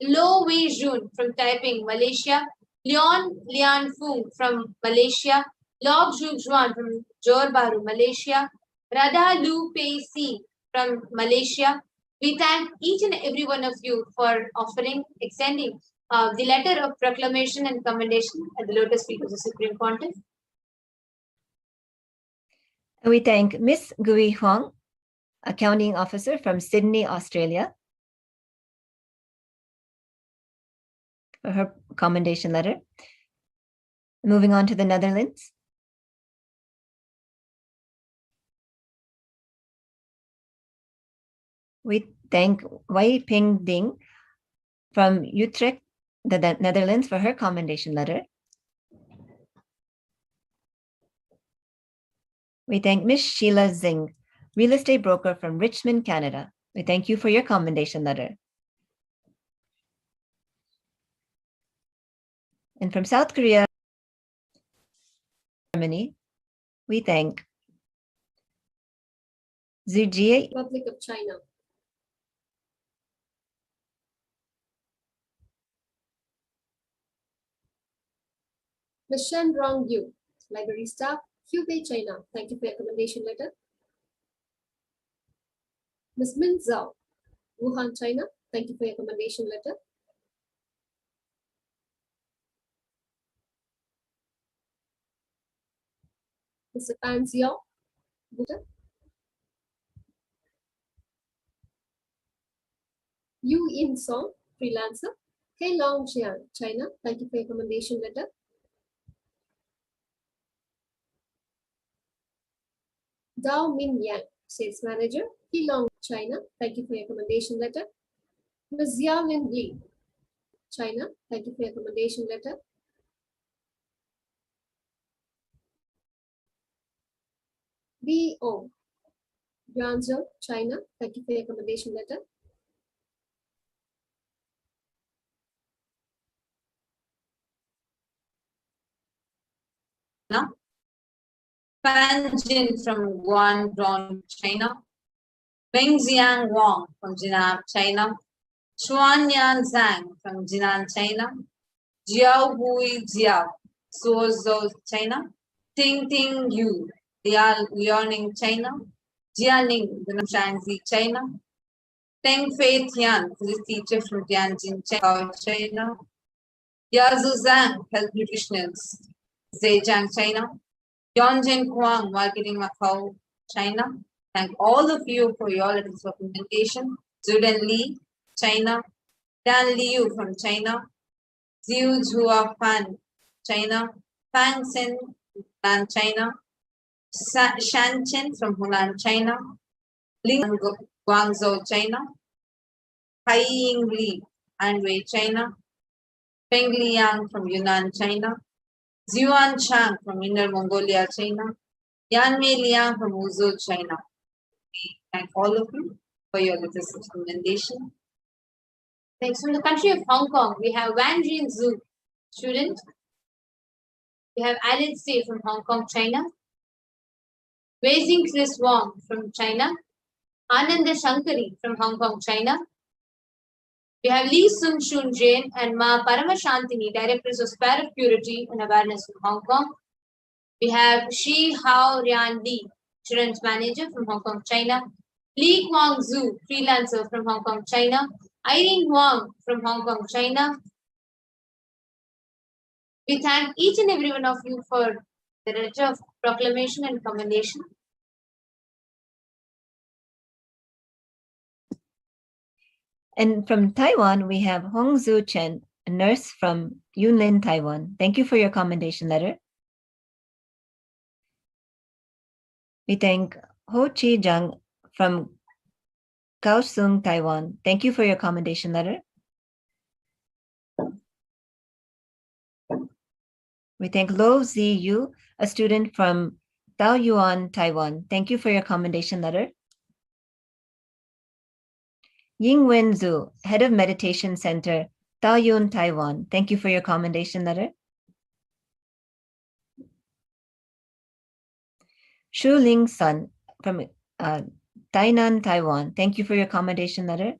Lo Wei Jun from Taiping, Malaysia. Leon Lian Fung from Malaysia. Log Zhu Juan from Johor Bahru, Malaysia. Radha Lu Pei Si from Malaysia. We thank each and every one of you for extending the letter of proclamation and commendation at the Lotus Feet of the Supreme Pontiff. We thank Miss Gui Huang, Accounting Officer from Sydney, Australia, for her commendation letter. Moving on to the Netherlands. We thank Wei Ping Ding from Utrecht, the Netherlands, for her commendation letter. We thank Ms. Sheila Zing, real estate broker from Richmond, Canada. We thank you for your commendation letter. And from South Korea, Germany, we thank Zujie, Republic of China. Ms. Shen Rong Yu, library staff, Hubei, China. Thank you for your commendation letter. Ms. Min Zhao, Wuhan, China. Thank you for your commendation letter. Mr. Pan Xiao, Bhutan. Yu In Song, freelancer, Hei Long Xian, China. Thank you for your commendation letter. Dao Min Yang, sales manager, Keelong, China. Thank you for your commendation letter. Ms. Xiaolin Li, China. Thank you for your commendation letter. B.O. Guangzhou, China. Thank you for your commendation letter. Fan Jin from Guangdong, China. Meng Xiang Wang from Jinan, China. Chuanyan Zhang from Jinan, China. Jiao Hui Jiao, Suzhou, China. Ting Ting Yu, Liaoning, China. Jianing, Shanxi, China. Teng Fei Tian, physics teacher from Tianjin, China. Yazu Zhang, health nutritionist, Zhejiang, China. Yonjin Huang, marketing Macau, China. Thank all of you for your letters of commendation. Zuden Li, China. Dan Liu from China. Ziu Zhua Fan, China. Fang Xin, Hunan, China. Shan Chen from Hunan, China. Ling Guangzhou, China. Hai Ying Li, Anhui, China. Peng Liang from Yunnan, China. Zhuan Chang from Inner Mongolia, China. Yan Mei Liang from Wuzhou, China. We thank all of you for your letters of commendation. Next, from the country of Hong Kong, we have Wang Jin Zhu, student. We have Alice Stay from Hong Kong, China. Weijing Chris Wong from China. Ananda Shankari from Hong Kong, China. We have Lee Sung Shun Jain and Ma Paramashantini, Directors of Spirit Purity and Awareness from Hong Kong. We have Shi Hao Rian Li, Insurance Manager from Hong Kong, China. Li Kwang Zhu, Freelancer from Hong Kong, China. Irene Huang from Hong Kong, China. We thank each and every one of you for the letter of proclamation and commendation. And from Taiwan, we have Hong Zhu Chen, a nurse from Yunlin, Taiwan. Thank you for your commendation letter. We thank Ho Chi Jung from Kaohsiung, Taiwan. Thank you for your commendation letter. We thank Lo Zi Yu, a student from Taoyuan, Taiwan. Thank you for your commendation letter. Ying Wen Zhu, Head of Meditation Center, Taoyuan, Taiwan. Thank you for your commendation letter. Shu Ling Sun from Tainan, Taiwan. Thank you for your commendation letter.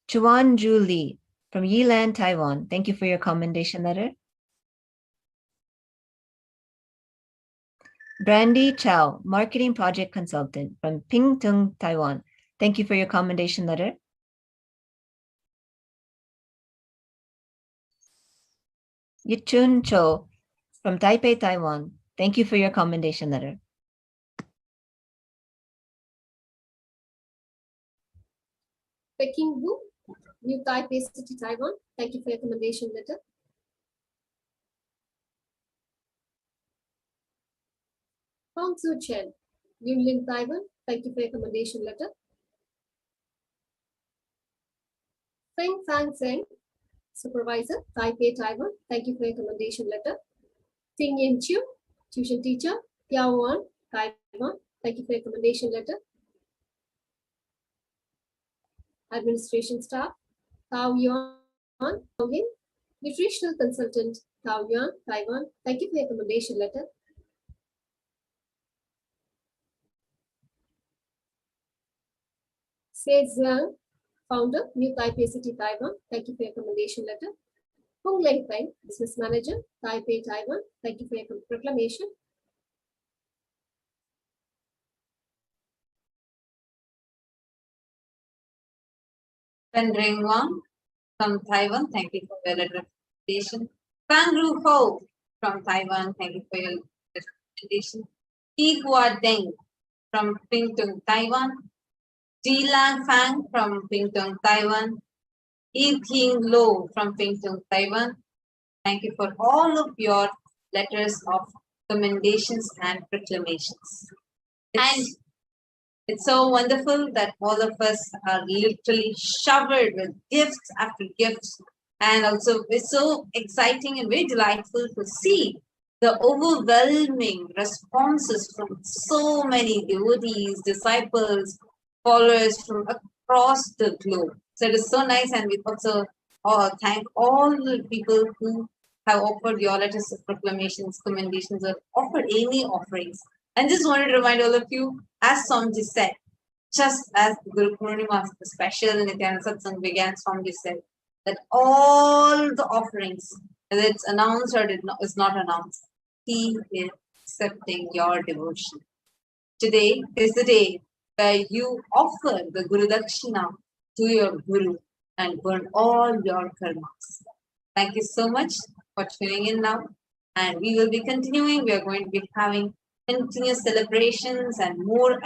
Chuan Ju Li from Yilan, Taiwan. Thank you for your commendation letter. Brandy Chow, Marketing Project Consultant from Pingtung, Taiwan. Thank you for your commendation letter. Yichun Cho from Taipei, Taiwan. Thank you for your commendation letter. Peking Wu, New Taipei City, Taiwan. Thank you for your commendation letter. Hong Su Chen, Yunlin, Taiwan. Thank you for your commendation letter. Feng Fang Zheng, Supervisor, Taipei, Taiwan. Thank you for your commendation letter. Ting Yen Chiu, Tuition Teacher, Piaoan, Taiwan. Thank you for your commendation letter. Administration Staff, Tao Yuan, Hongin, Nutritional Consultant, Tao Yuan, Taiwan. Thank you for your commendation letter. Se Zhang, Founder, New Taipei City, Taiwan. Thank you for your commendation letter. Hong Leng Peng, Business Manager, Taipei, Taiwan. Thank you for your proclamation. Pen Ring Wang from Taiwan. Thank you for your letter of recommendation. Fang Ru Ho from Taiwan. Thank you for your recommendation. Yi Hua Deng from Pingtung, Taiwan. Ji Lang Fang from Pingtung, Taiwan. Yi Ting Lo from Pingtung, Taiwan. Thank you for all of your letters of commendations and proclamations. It's so wonderful that all of us are literally showered with gifts after gifts. And also it's so exciting and very delightful to see the overwhelming responses from so many devotees, disciples, followers from across the globe. So it is so nice, and we also thank all the people who have offered your letters of proclamations, commendations, or offered any offerings. And just wanted to remind all of you, as Swamiji said, just as Guru Poornima, the special Nithyananda Satsang began, Swamiji said that all the offerings, whether it's announced or is not announced, he is accepting your devotion. Today is the day where you offer the Guru Dakshina to your Guru and burn all your karmas. Thank you so much for tuning in now. And we will be continuing. We are going to be having continuous celebrations and more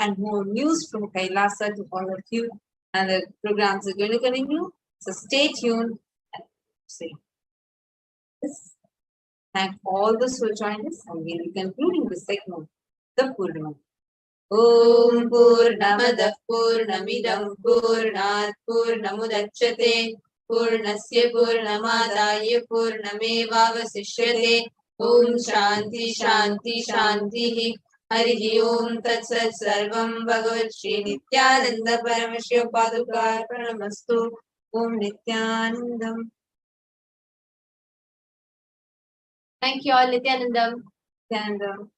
news from Kailasa to all of you. And the programs are going to continue. So stay tuned and see. Thank all those who joined us, and we will be concluding this segment, the Poornima. Om Poornamada Poornamidam Poornat Poornamudachyate Poornasya Poornamadaya Poornamevavasishyate. Om Shanti Shanti Shanti. Harihi Om Tat Sat Sarvam Bhagavat Shri Nithyananda Paramashivam Padukar Pranamastu. Om Nithyanandam. Thank you all, Nithyanandam. Nithyanandam.